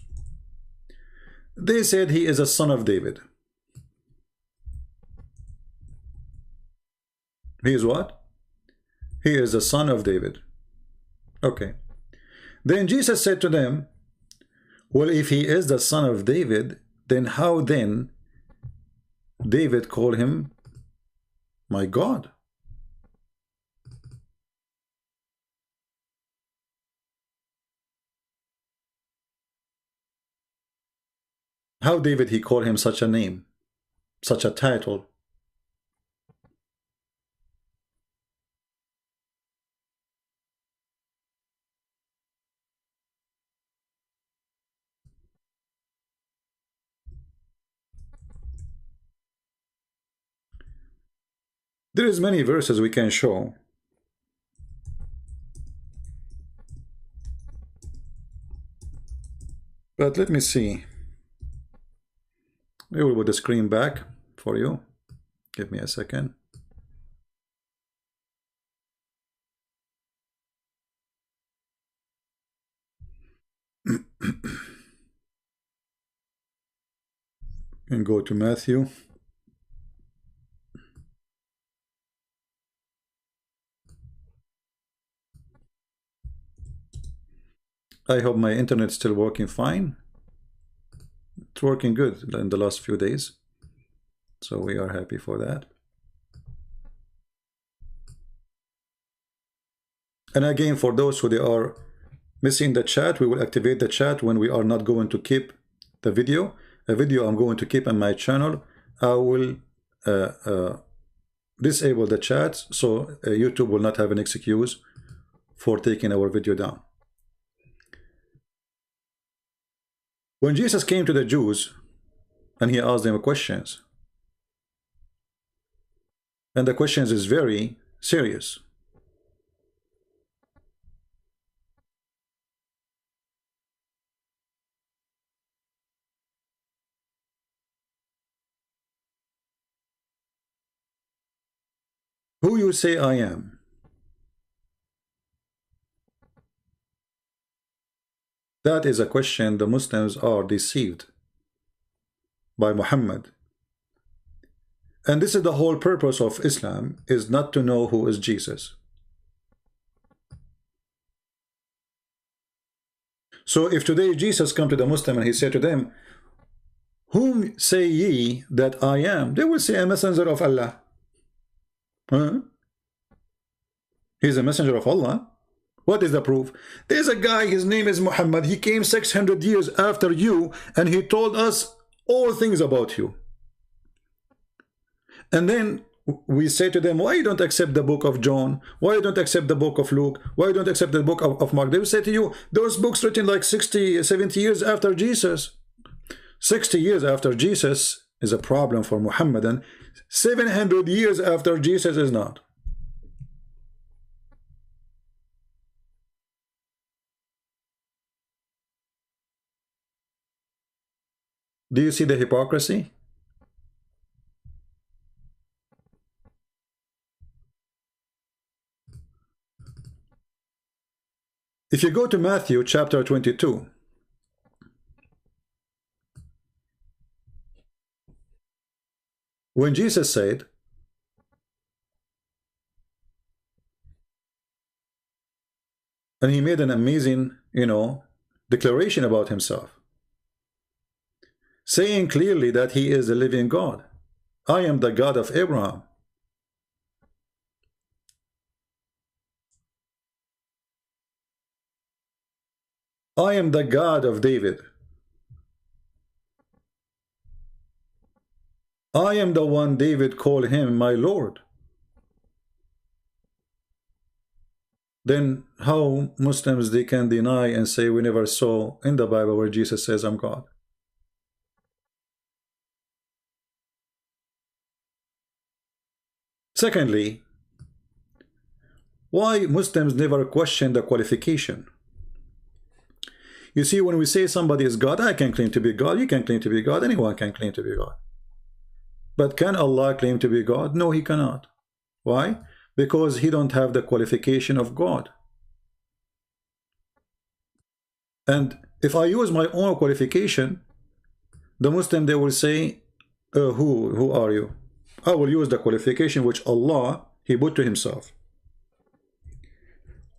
They said he is a son of David. He is what? He is the son of David. Okay. Then Jesus said to them, well, if he is the son of David, then how then David called him my God? How David he called him such a name, such a title? There is many verses we can show. But let me see. We will put the screen back for you. Give me a second. And go to Matthew. I hope my internet is still working fine. It's working good in the last few days. So we are happy for that. And again, for those who they are missing the chat, we will activate the chat when we are not going to keep the video. A video I'm going to keep on my channel. I will disable the chat so YouTube will not have an excuse for taking our video down. When Jesus came to the Jews and he asked them questions, and the questions is very serious. Who you say I am? That is a question the Muslims are deceived by Muhammad. And this is the whole purpose of Islam, is not to know who is Jesus. So if today Jesus come to the Muslim and he said to them, whom say ye that I am? They will say a messenger of Allah. Huh? He's a messenger of Allah. What is the proof? There's a guy, his name is Muhammad. He came 600 years after you and he told us all things about you. And then we say to them, why you don't accept the book of John? Why you don't accept the book of Luke? Why you don't accept the book of Mark? They will say to you, those books written like 60, 70 years after Jesus. 60 years after Jesus is a problem for Muhammadan. 700 years after Jesus is not. Do you see the hypocrisy? If you go to Matthew chapter 22, when Jesus said, and he made an amazing, declaration about himself, saying clearly that he is the living God. I am the God of Abraham. I am the God of David. I am the one David called him my Lord. Then how Muslims, they can deny and say we never saw in the Bible where Jesus says I'm God? Secondly, why Muslims never question the qualification? You see, when we say somebody is God, I can claim to be God, you can claim to be God, anyone can claim to be God. But can Allah claim to be God? No, he cannot. Why? Because he don't have the qualification of God. And if I use my own qualification, the Muslim, they will say, who are you? I will use the qualification which Allah, he put to himself.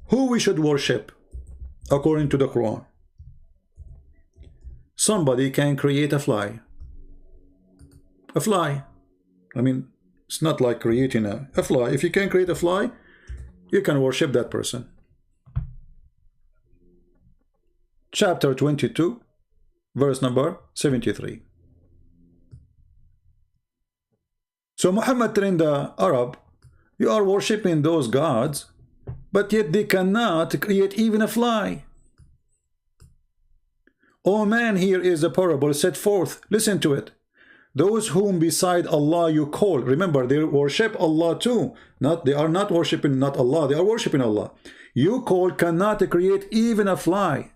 Who we should worship according to the Quran? Somebody can create a fly. A fly. I mean, it's not like creating a fly. If you can create a fly, you can worship that person. Chapter 22, verse number 73. So Muhammad trained the Arab, you are worshipping those gods, but yet they cannot create even a fly. Oh man, here is a parable set forth. Listen to it. Those whom beside Allah you call, remember they worship Allah too. They are not worshipping not Allah, they are worshipping Allah. You call cannot create even a fly.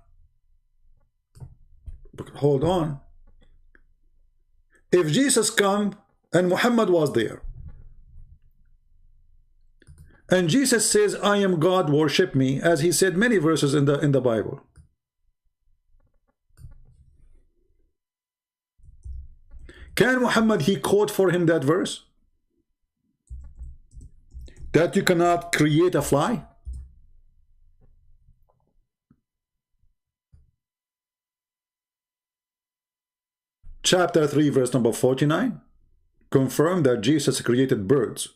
But hold on. If Jesus come and Muhammad was there, and Jesus says, I am God, worship me, as he said many verses in the Bible. Can Muhammad, he quote for him that verse? That you cannot create a fly? Chapter 3, verse number 49. Confirm that Jesus created birds.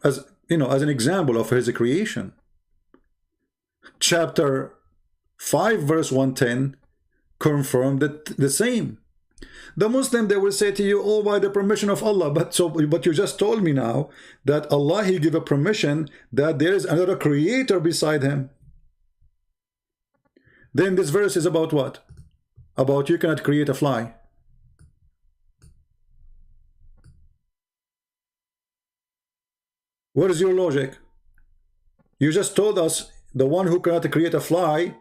As you know, as an example of his creation. Chapter 5, verse 110. Confirm that the same. The Muslim, they will say to you, oh, by the permission of Allah. But you just told me now that Allah, he give a permission that there is another creator beside him. Then this verse is about what? About you cannot create a fly. What is your logic? You just told us the one who cannot create a fly,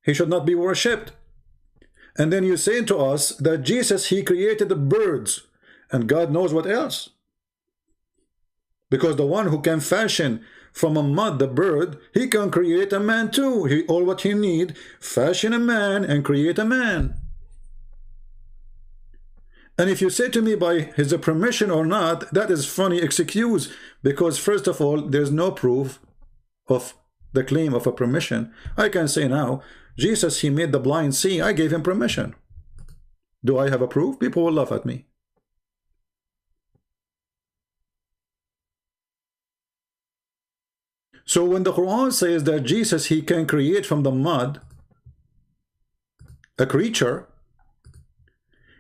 he should not be worshipped. And then you say to us that Jesus, he created the birds, and God knows what else. Because the one who can fashion from a mud the bird, he can create a man too. All what he need, fashion a man and create a man. And if you say to me by his permission or not, that is funny excuse, because first of all, there's no proof of the claim of a permission. I can say now, Jesus, he made the blind see, I gave him permission. Do I have a proof? People will laugh at me. So when the Quran says that Jesus, he can create from the mud a creature,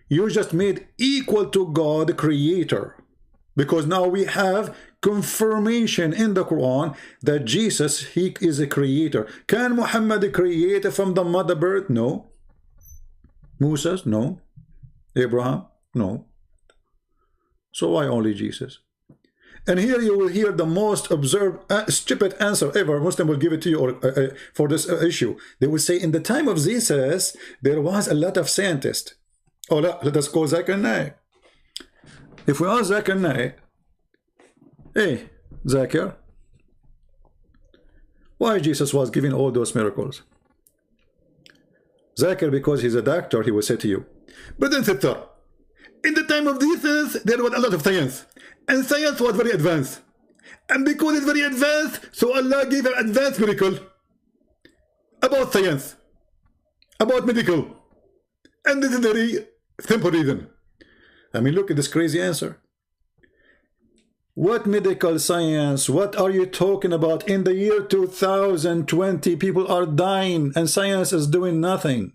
you just made equal to God creator. Because now we have confirmation in the Quran that Jesus, he is a creator. Can Muhammad create from the mother bird? No. Moses? No. Abraham? No. So why only Jesus? And here you will hear the most absurd, stupid answer ever. Muslim will give it to you for this issue. They will say, in the time of Jesus, there was a lot of scientists. Oh, let us call Zakir Naik. If we ask Zakir Naik, hey, Zakir, why Jesus was giving all those miracles? Zakir, because he's a doctor, he will say to you, but then sister, in the time of Jesus, there was a lot of science, and science was very advanced. And because it's very advanced, so Allah gave an advanced miracle about science, about medical. And this is a very simple reason. I mean, look at this crazy answer. What medical science? What are you talking about? In the year 2020, people are dying and science is doing nothing.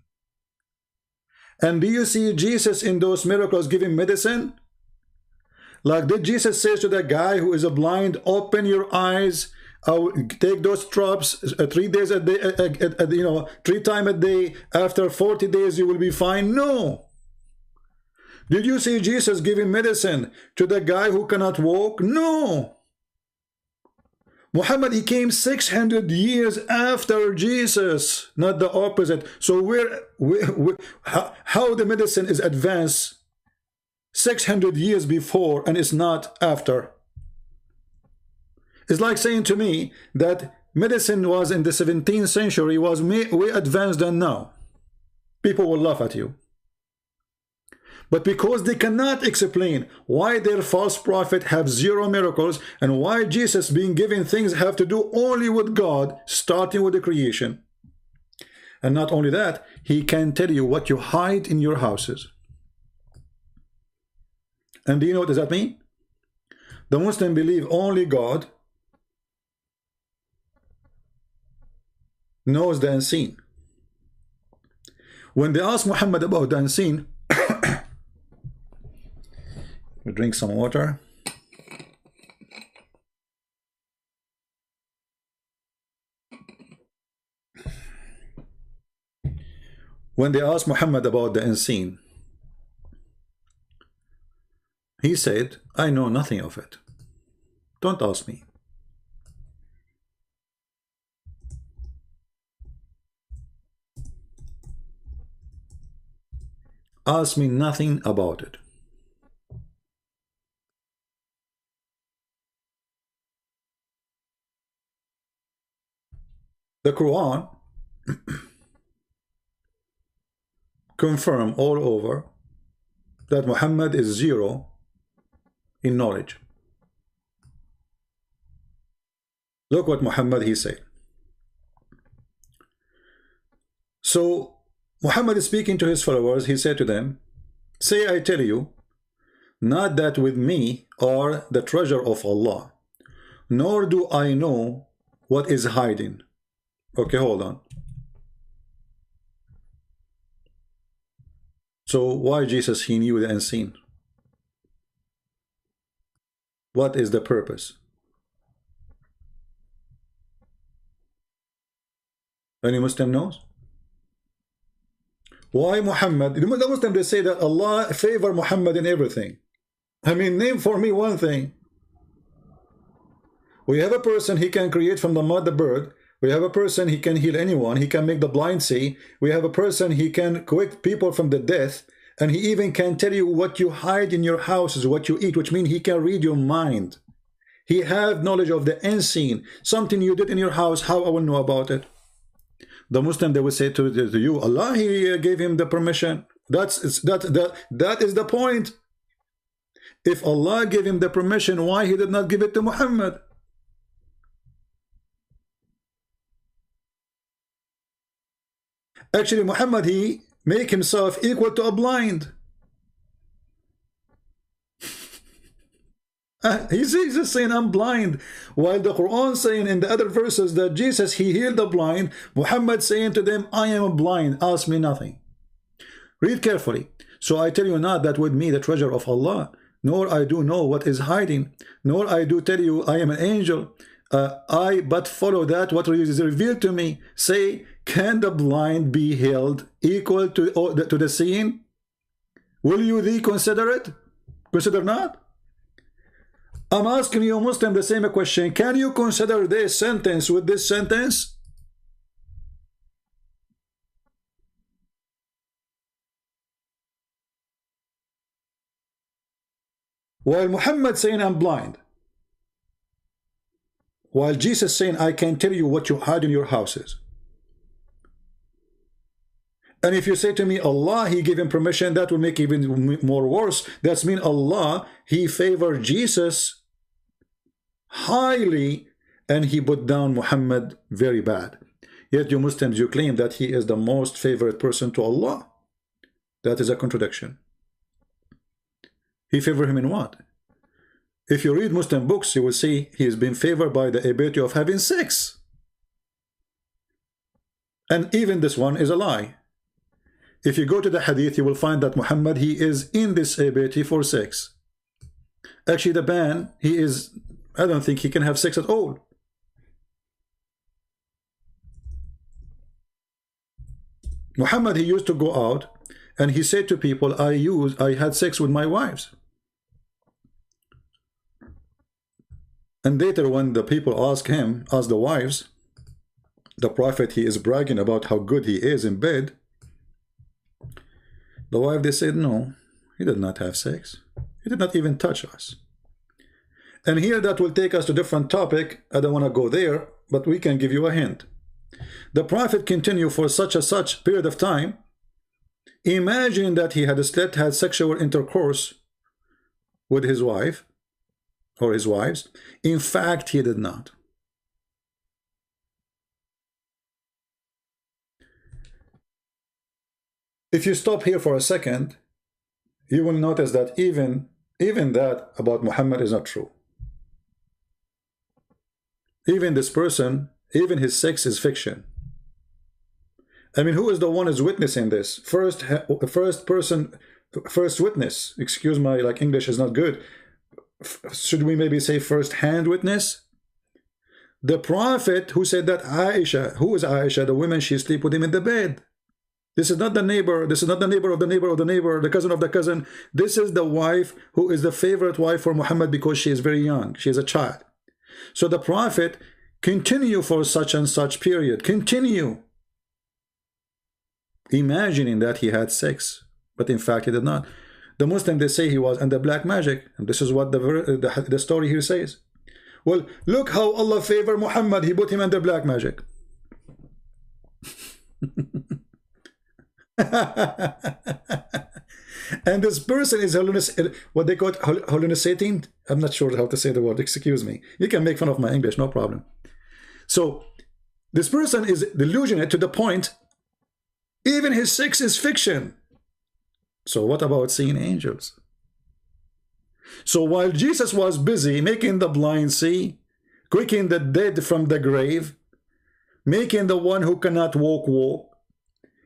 And do you see Jesus in those miracles giving medicine? Like, did Jesus say to the guy who is a blind, open your eyes, take those drops 3 days a day, 3 times a day, after 40 days you will be fine? No. Did you see Jesus giving medicine to the guy who cannot walk? No. Muhammad, he came 600 years after Jesus, not the opposite. So how the medicine is advanced 600 years before and it's not after? It's like saying to me that medicine was in the 17th century was way advanced than now. People will laugh at you. But because they cannot explain why their false prophet have 0 miracles and why Jesus being given things have to do only with God, starting with the creation. And not only that, he can tell you what you hide in your houses. And do you know what does that mean? The Muslims believe only God knows the unseen. When they ask Muhammad about the unseen, we drink some water. When they asked Muhammad about the unseen, he said, I know nothing of it. Don't ask me. Ask me nothing about it. The Quran confirm all over that Muhammad is 0 in knowledge. Look what Muhammad he said. So Muhammad is speaking to his followers. He said to them, say I tell you, not that with me are the treasure of Allah, nor do I know what is hiding. Okay, hold on. So why Jesus he knew the unseen? What is the purpose? Any Muslim knows? Why Muhammad? The Muslims they say that Allah favor Muhammad in everything. I mean, name for me one thing. We have a person he can create from the mud the bird. We have a person he can heal anyone. He can make the blind see. We have a person he can quick people from the death. And he even can tell you what you hide in your houses, what you eat, which means he can read your mind. He have knowledge of the unseen. Something you did in your house, how I will know about it? The Muslim, they will say to you, Allah, he gave him the permission. That is the point. If Allah gave him the permission, why he did not give it to Muhammad? Actually, Muhammad, he make himself equal to a blind. He's just saying, I'm blind. While the Quran saying in the other verses that Jesus, he healed the blind. Muhammad saying to them, I am blind, ask me nothing. Read carefully. So I tell you not that with me the treasure of Allah, nor I do know what is hiding, nor I do tell you I am an angel. I but follow that what is revealed to me. Say, can the blind be held equal to the seeing? Will you thee consider it? Consider not? I'm asking you, Muslim, the same question. Can you consider this sentence with this sentence? While Muhammad saying I'm blind, while Jesus saying I can tell you what you hide in your houses. And if you say to me, Allah, he gave him permission, that will make even more worse. That's mean Allah, he favored Jesus highly and he put down Muhammad very bad. Yet you Muslims, you claim that he is the most favorite person to Allah. That is a contradiction. He favored him in what? If you read Muslim books, you will see he has been favored by the ability of having sex. And even this one is a lie. If you go to the hadith, you will find that Muhammad, he is in this ability for sex. Actually, the man, he is, I don't think he can have sex at all. Muhammad, he used to go out and he said to people, I had sex with my wives. And later when the people ask the wives, the Prophet, he is bragging about how good he is in bed. The wife, they said, no, he did not have sex. He did not even touch us. And here that will take us to a different topic. I don't want to go there, but we can give you a hint. The Prophet continued for such a period of time. Imagine that he had sexual intercourse with his wife or his wives. In fact, he did not. If you stop here for a second, you will notice that even that about Muhammad is not true. Even this person, even his sex is fiction. I mean, who is the one who's witnessing this? First witness. Excuse my English is not good. Should we maybe say first-hand witness? The Prophet who said that Aisha, who is Aisha? The woman, she sleep with him in the bed. This is not the neighbor. This is not the neighbor of the neighbor of the neighbor, the cousin of the cousin. This is the wife who is the favorite wife for Muhammad because she is very young. She is a child. So the Prophet continue for such and such period. Continue. Imagining that he had sex. But in fact, he did not. The Muslim, they say he was under black magic. And this is what the story here says. Well, look how Allah favored Muhammad. He put him under black magic. And this person is what they call hallucinating. I'm not sure how to say the word, excuse me. You can make fun of my English, no problem. So this person is delusional to the point even his sex is fiction. So what about seeing angels? So while Jesus was busy making the blind see, quickening the dead from the grave, making the one who cannot walk,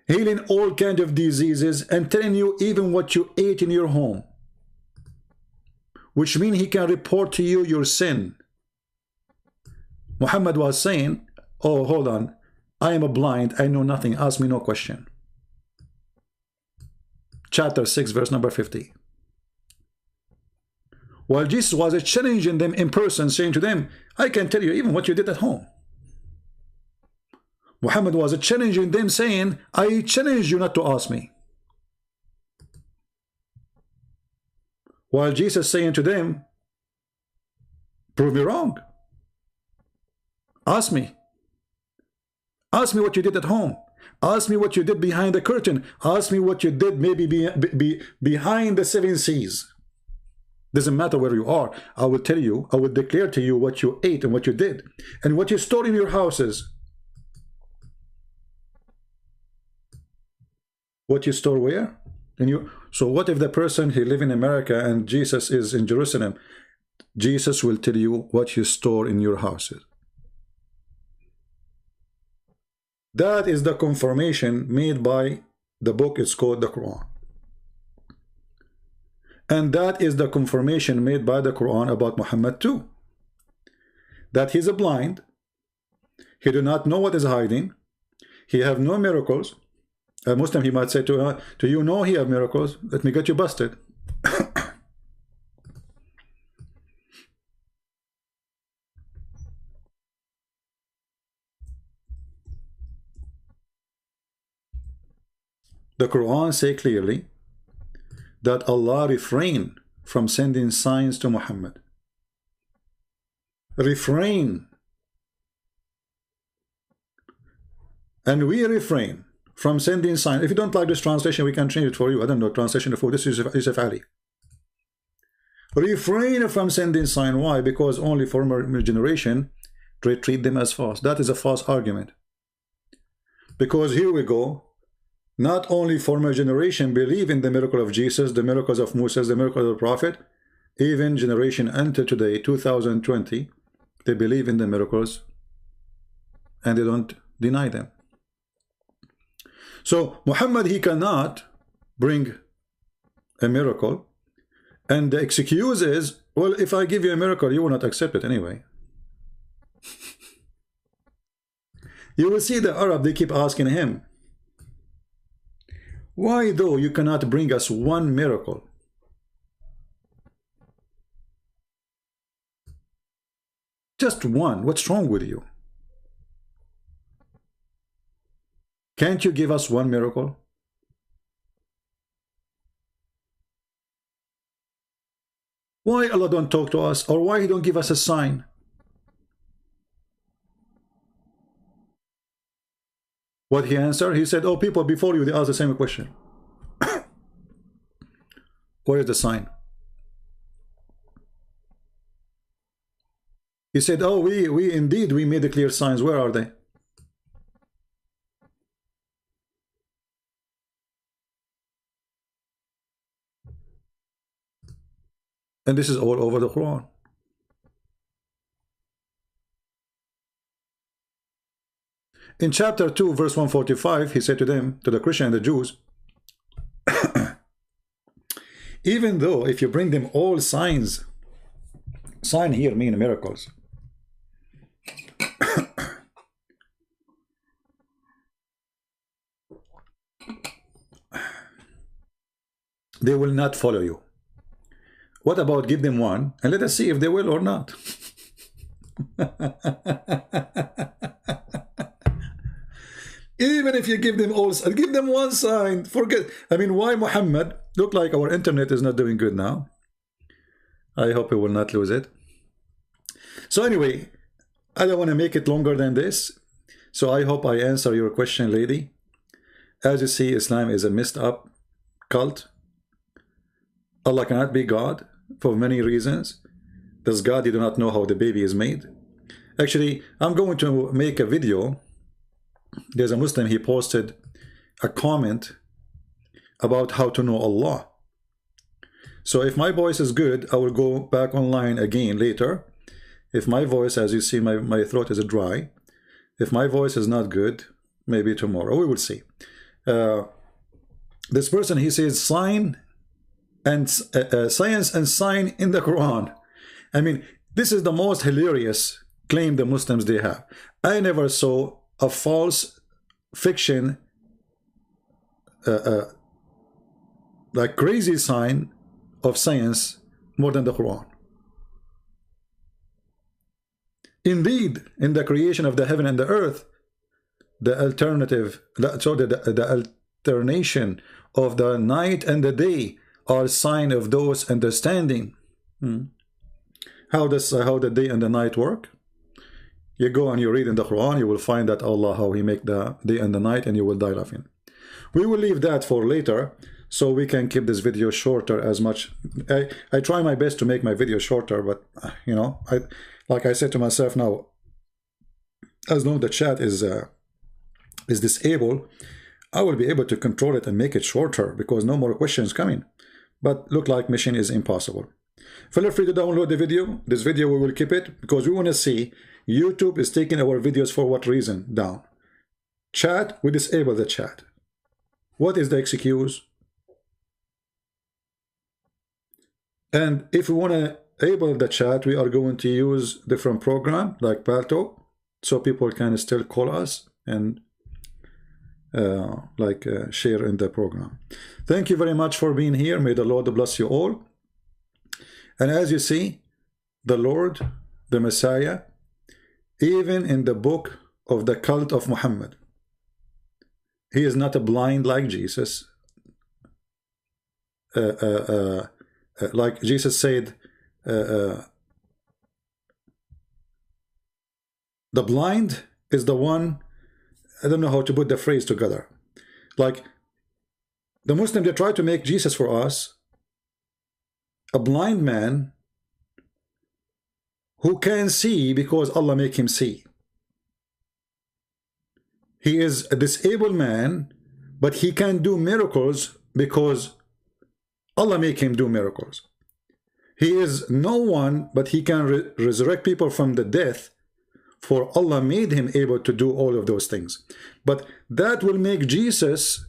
healing all kinds of diseases, and telling you even what you ate in your home, which means he can report to you your sin. Muhammad was saying, oh, hold on, I am a blind, I know nothing, ask me no question. Chapter 6, verse number 50. While Jesus was challenging them in person, saying to them, I can tell you even what you did at home. Muhammad was challenging them, saying, I challenge you not to ask me. While Jesus saying to them, prove me wrong. Ask me. Ask me what you did at home. Ask me what you did behind the curtain. Ask me what you did maybe behind the 7 seas. Doesn't matter where you are. I will tell you, I will declare to you what you ate and what you did and what you stored in your houses. What you store where? So what if the person he live in America and Jesus is in Jerusalem? Jesus will tell you what you store in your houses. That is the confirmation made by the book. It's called the Quran. And that is the confirmation made by the Quran about Muhammad too. That he's a blind. He do not know what is hiding. He have no miracles. A Muslim, he might say to you, no, he have miracles. Let me get you busted. The Quran say clearly that Allah refrained from sending signs to Muhammad. Refrain. And we refrain from sending signs. If you don't like this translation, we can change it for you. I don't know, translation for this is Yusuf Ali. Refrain from sending sign. Why? Because only former generation treat them as false. That is a false argument. Because here we go. Not only former generation believe in the miracle of Jesus, the miracles of Moses, the miracle of the Prophet, even generation until today, 2020, they believe in the miracles and they don't deny them. So Muhammad, he cannot bring a miracle, and the excuse is, well, if I give you a miracle, you will not accept it anyway. You will see the Arab, they keep asking him, why though you cannot bring us one miracle? Just one. What's wrong with you? Can't you give us one miracle? Why Allah don't talk to us, or why He don't give us a sign? What He answered? He said, oh, people before you, they asked the same question. Where is the sign? He said, oh, we indeed, we made the clear signs. Where are they? And this is all over the Quran. In chapter 2, verse 145, he said to them, to the Christian and the Jews, even though if you bring them all signs, sign here mean miracles. They will not follow you. What about give them one and let us see if they will or not? Even if you give them all, give them one sign, forget. I mean, why Muhammad? Look like our internet is not doing good now. I hope we will not lose it. So anyway, I don't want to make it longer than this. So I hope I answer your question, lady. As you see, Islam is a messed up cult. Allah cannot be God for many reasons. Does God, you do not know how the baby is made? Actually, I'm going to make a video. There's a Muslim, he posted a comment about how to know Allah. So if my voice is good, I will go back online again later. If my voice, as you see, my throat is dry. If my voice is not good, maybe tomorrow, we will see. This person, he says, sign and science and sign in the Quran. I mean, this is the most hilarious claim the Muslims they have. I never saw a false fiction like crazy sign of science more than the Quran. Indeed, in the creation of the heaven and the earth, the alternative, so the alternation of the night and the day are sign of those understanding. How the day and the night work? You go and you read in the Quran, you will find that Allah, how He make the day and the night, and you will die laughing. We will leave that for later, so we can keep this video shorter as much. I try my best to make my video shorter, but you know, like I said to myself now, as long as the chat is disabled, I will be able to control it and make it shorter because no more questions coming. But look like mission is impossible. Feel free to download the video. This video we will keep it because we want to see YouTube is taking our videos for what reason down. Chat, we disable the chat. What is the excuse? And if we want to enable the chat, we are going to use different program like Palto, so people can still call us and share in the program. Thank you very much for being here. May the Lord bless you all. And as you see, the Lord, the Messiah, even in the book of the cult of Muhammad, he is not a blind like Jesus. Like Jesus said, the blind is the one, I don't know how to put the phrase together. Like the Muslim, they try to make Jesus for us a blind man who can see because Allah make him see. He is a disabled man, but he can do miracles because Allah make him do miracles. He is no one, but he can resurrect people from the death for Allah made him able to do all of those things. But that will make Jesus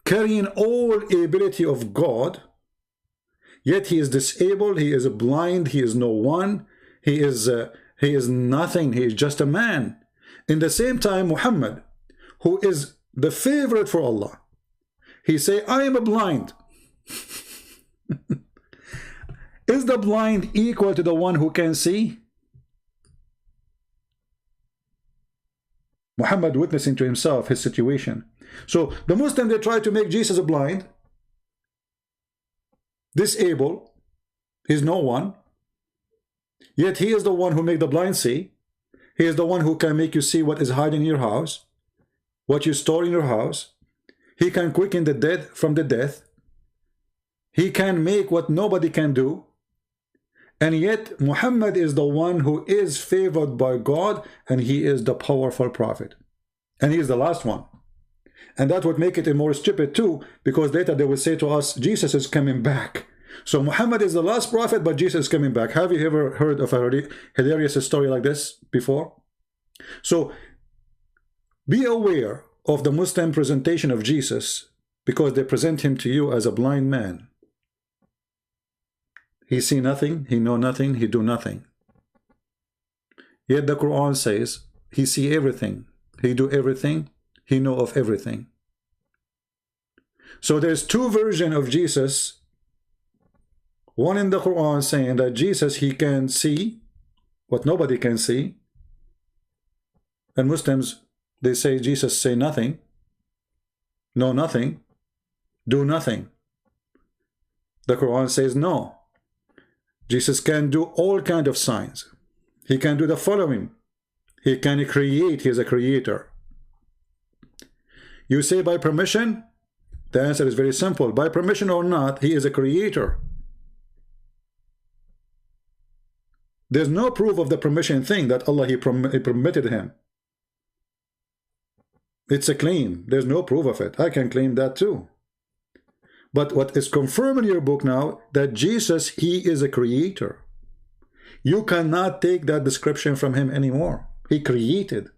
carrying all ability of God, yet he is disabled, he is blind, he is no one, he is nothing, he is just a man. In the same time, Muhammad, who is the favorite for Allah, he say, I am blind. Is the blind equal to the one who can see? Muhammad witnessing to himself his situation. So the Muslims, they try to make Jesus blind, disabled, he's no one, yet he is the one who make the blind see. He is the one who can make you see what is hiding in your house, what you store in your house. He can quicken the dead from the death. He can make what nobody can do. And yet Muhammad is the one who is favored by God, and he is the powerful prophet. And he is the last one. And that would make it more stupid too, because later they will say to us, Jesus is coming back. So Muhammad is the last prophet, but Jesus is coming back. Have you ever heard of a hilarious story like this before? So be aware of the Muslim presentation of Jesus, because they present him to you as a blind man. He see nothing, he know nothing, he do nothing. Yet the Quran says he see everything, he do everything, he know of everything. So there's two versions of Jesus. One in the Quran saying that Jesus, he can see what nobody can see. And Muslims, they say Jesus say nothing, know nothing, do nothing. The Quran says no. Jesus can do all kinds of signs. He can do the following. He can create. He is a creator. You say by permission? The answer is very simple. By permission or not, he is a creator. There's no proof of the permission thing that Allah he permitted him. It's a claim. There's no proof of it. I can claim that too. But what is confirmed in your book now, that Jesus, he is a creator. You cannot take that description from him anymore. He created.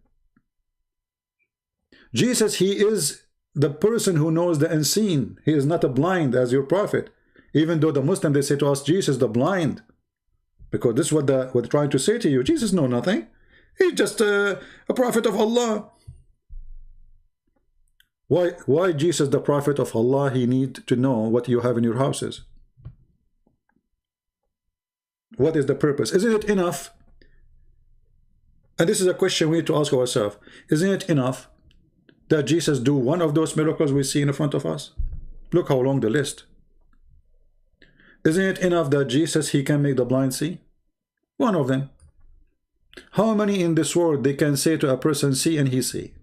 Jesus, he is the person who knows the unseen. He is not a blind as your prophet. Even though the Muslim, they say to us, Jesus the blind. Because this is what they're trying to say to you. Jesus know nothing. He's just a prophet of Allah. Why Jesus, the prophet of Allah, he need to know what you have in your houses? What is the purpose? Isn't it enough? And this is a question we need to ask ourselves. Isn't it enough that Jesus do one of those miracles we see in front of us? Look how long the list. Isn't it enough that Jesus, he can make the blind see? One of them. How many in this world they can say to a person, see and he see?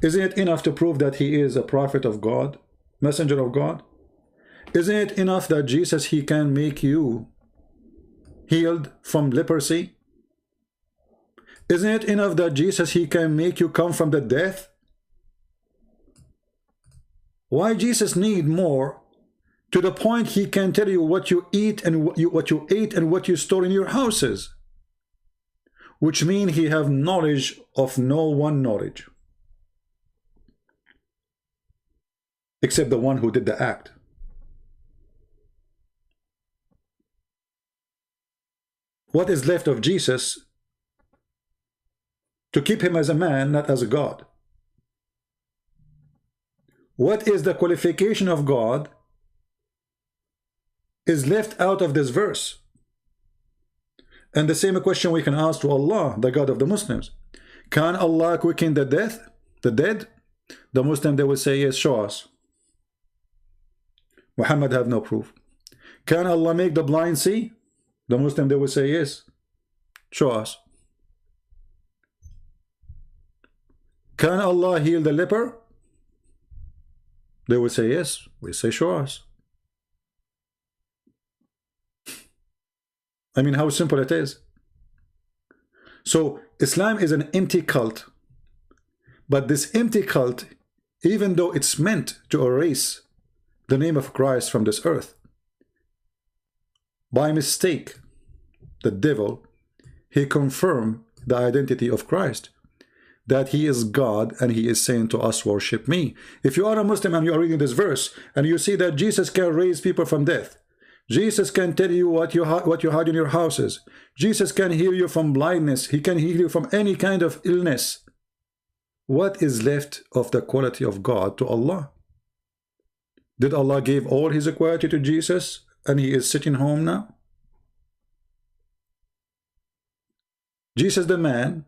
Isn't it enough to prove that he is a prophet of God, messenger of God? Isn't it enough that Jesus, he can make you healed from leprosy? Isn't it enough that Jesus, he can make you come from the death? Why Jesus need more, to the point he can tell you what you eat and what you ate and what you store in your houses? Which means he have knowledge of no one knowledge, except the one who did the act. What is left of Jesus to keep him as a man, not as a God? What is the qualification of God is left out of this verse? And the same question we can ask to Allah, the God of the Muslims. Can Allah quicken the dead? The Muslim, they will say, yes, show us. Muhammad have no proof. Can Allah make the blind see? The Muslim, they will say, yes, show us. Can Allah heal the leper? They will say, yes. We say, show us. I mean, how simple it is. So Islam is an empty cult. But this empty cult, even though it's meant to erase the name of Christ from this earth, by mistake, the devil, he confirmed the identity of Christ, that he is God and he is saying to us, worship me. If you are a Muslim and you are reading this verse and you see that Jesus can raise people from death, Jesus can tell you what you had in your houses, Jesus can heal you from blindness, he can heal you from any kind of illness, what is left of the quality of God to Allah? Did Allah give all his equality to Jesus and he is sitting home now? Jesus the man,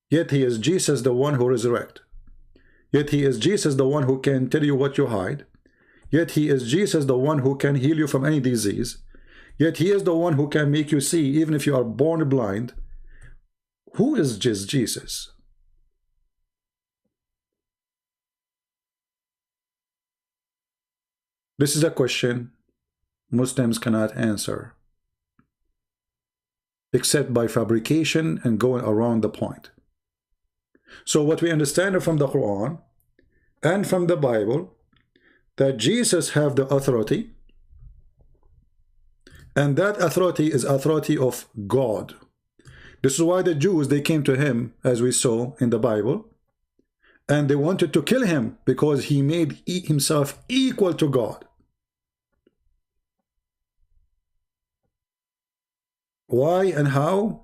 yet he is Jesus the one who resurrects. Yet he is Jesus the one who can tell you what you hide. Yet he is Jesus the one who can heal you from any disease. Yet he is the one who can make you see even if you are born blind. Who is just Jesus? This is a question Muslims cannot answer, except by fabrication and going around the point. So what we understand from the Quran and from the Bible, that Jesus have the authority, and that authority is authority of God. This is why the Jews, they came to him, as we saw in the Bible, and they wanted to kill him because he made himself equal to God. Why and how?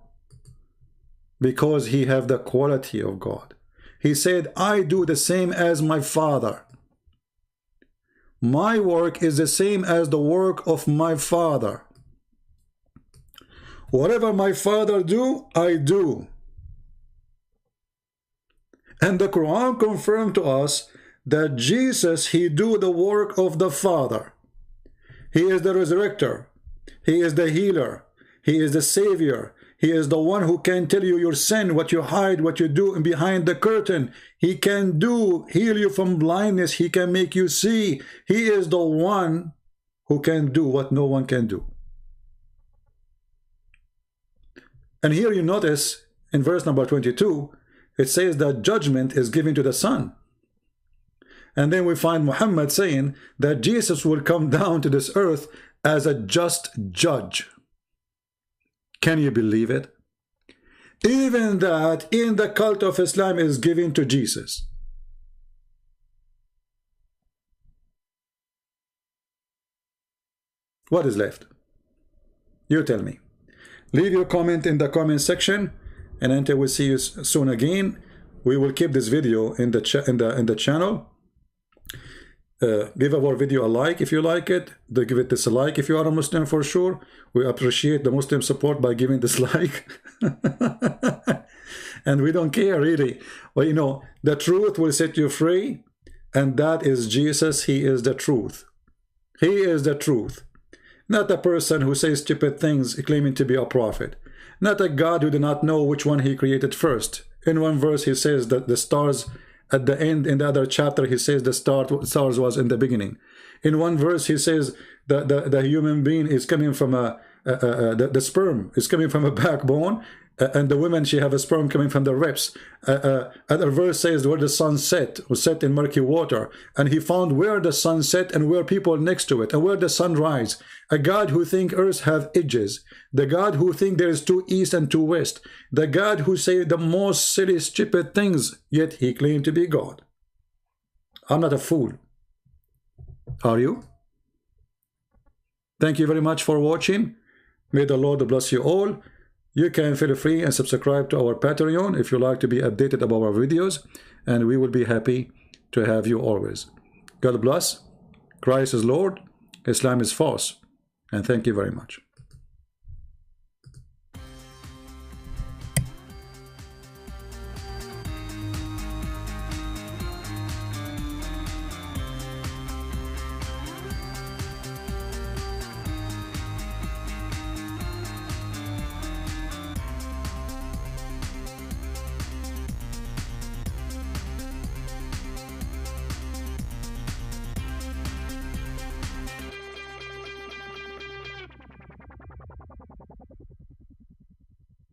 Because he have the quality of God. He said, I do the same as my Father. My work is the same as the work of my Father. Whatever my Father do, I do. And the Quran confirmed to us that Jesus, he do the work of the Father. He is the resurrector. He is the healer. He is the savior. He is the one who can tell you your sin, what you hide, what you do behind the curtain. He can heal you from blindness. He can make you see. He is the one who can do what no one can do. And here you notice in verse number 22, it says that judgment is given to the Son. And then we find Muhammad saying that Jesus will come down to this earth as a just judge. Can you believe it? Even that in the cult of Islam is given to Jesus. What is left? You tell me. Leave your comment in the comment section, and until we see you soon again, we will keep this video in the channel. Give our video a like if you like it. Give it this a like if you are a Muslim for sure. We appreciate the Muslim support by giving this like. And we don't care really. Well, you know, the truth will set you free, and that is Jesus. He is the truth. He is the truth. Not a person who says stupid things claiming to be a prophet. Not a God who did not know which one he created first. In one verse he says that the stars at the end, in the other chapter he says the stars was in the beginning. In one verse he says the human being is coming from the sperm is coming from a backbone, and the woman, she have a sperm coming from the ribs. Other verse says where the sun set, was set in murky water, and he found where the sun set and where people next to it and where the sun rise. A God who think earth have edges, the God who think there is two east and two west, the God who say the most silly stupid things, yet he claimed to be God. I'm not a fool. Are you? Thank you very much for watching. May the Lord bless you all. You can feel free and subscribe to our Patreon if you like to be updated about our videos, and we will be happy to have you always. God bless. Christ is Lord. Islam is false. And thank you very much.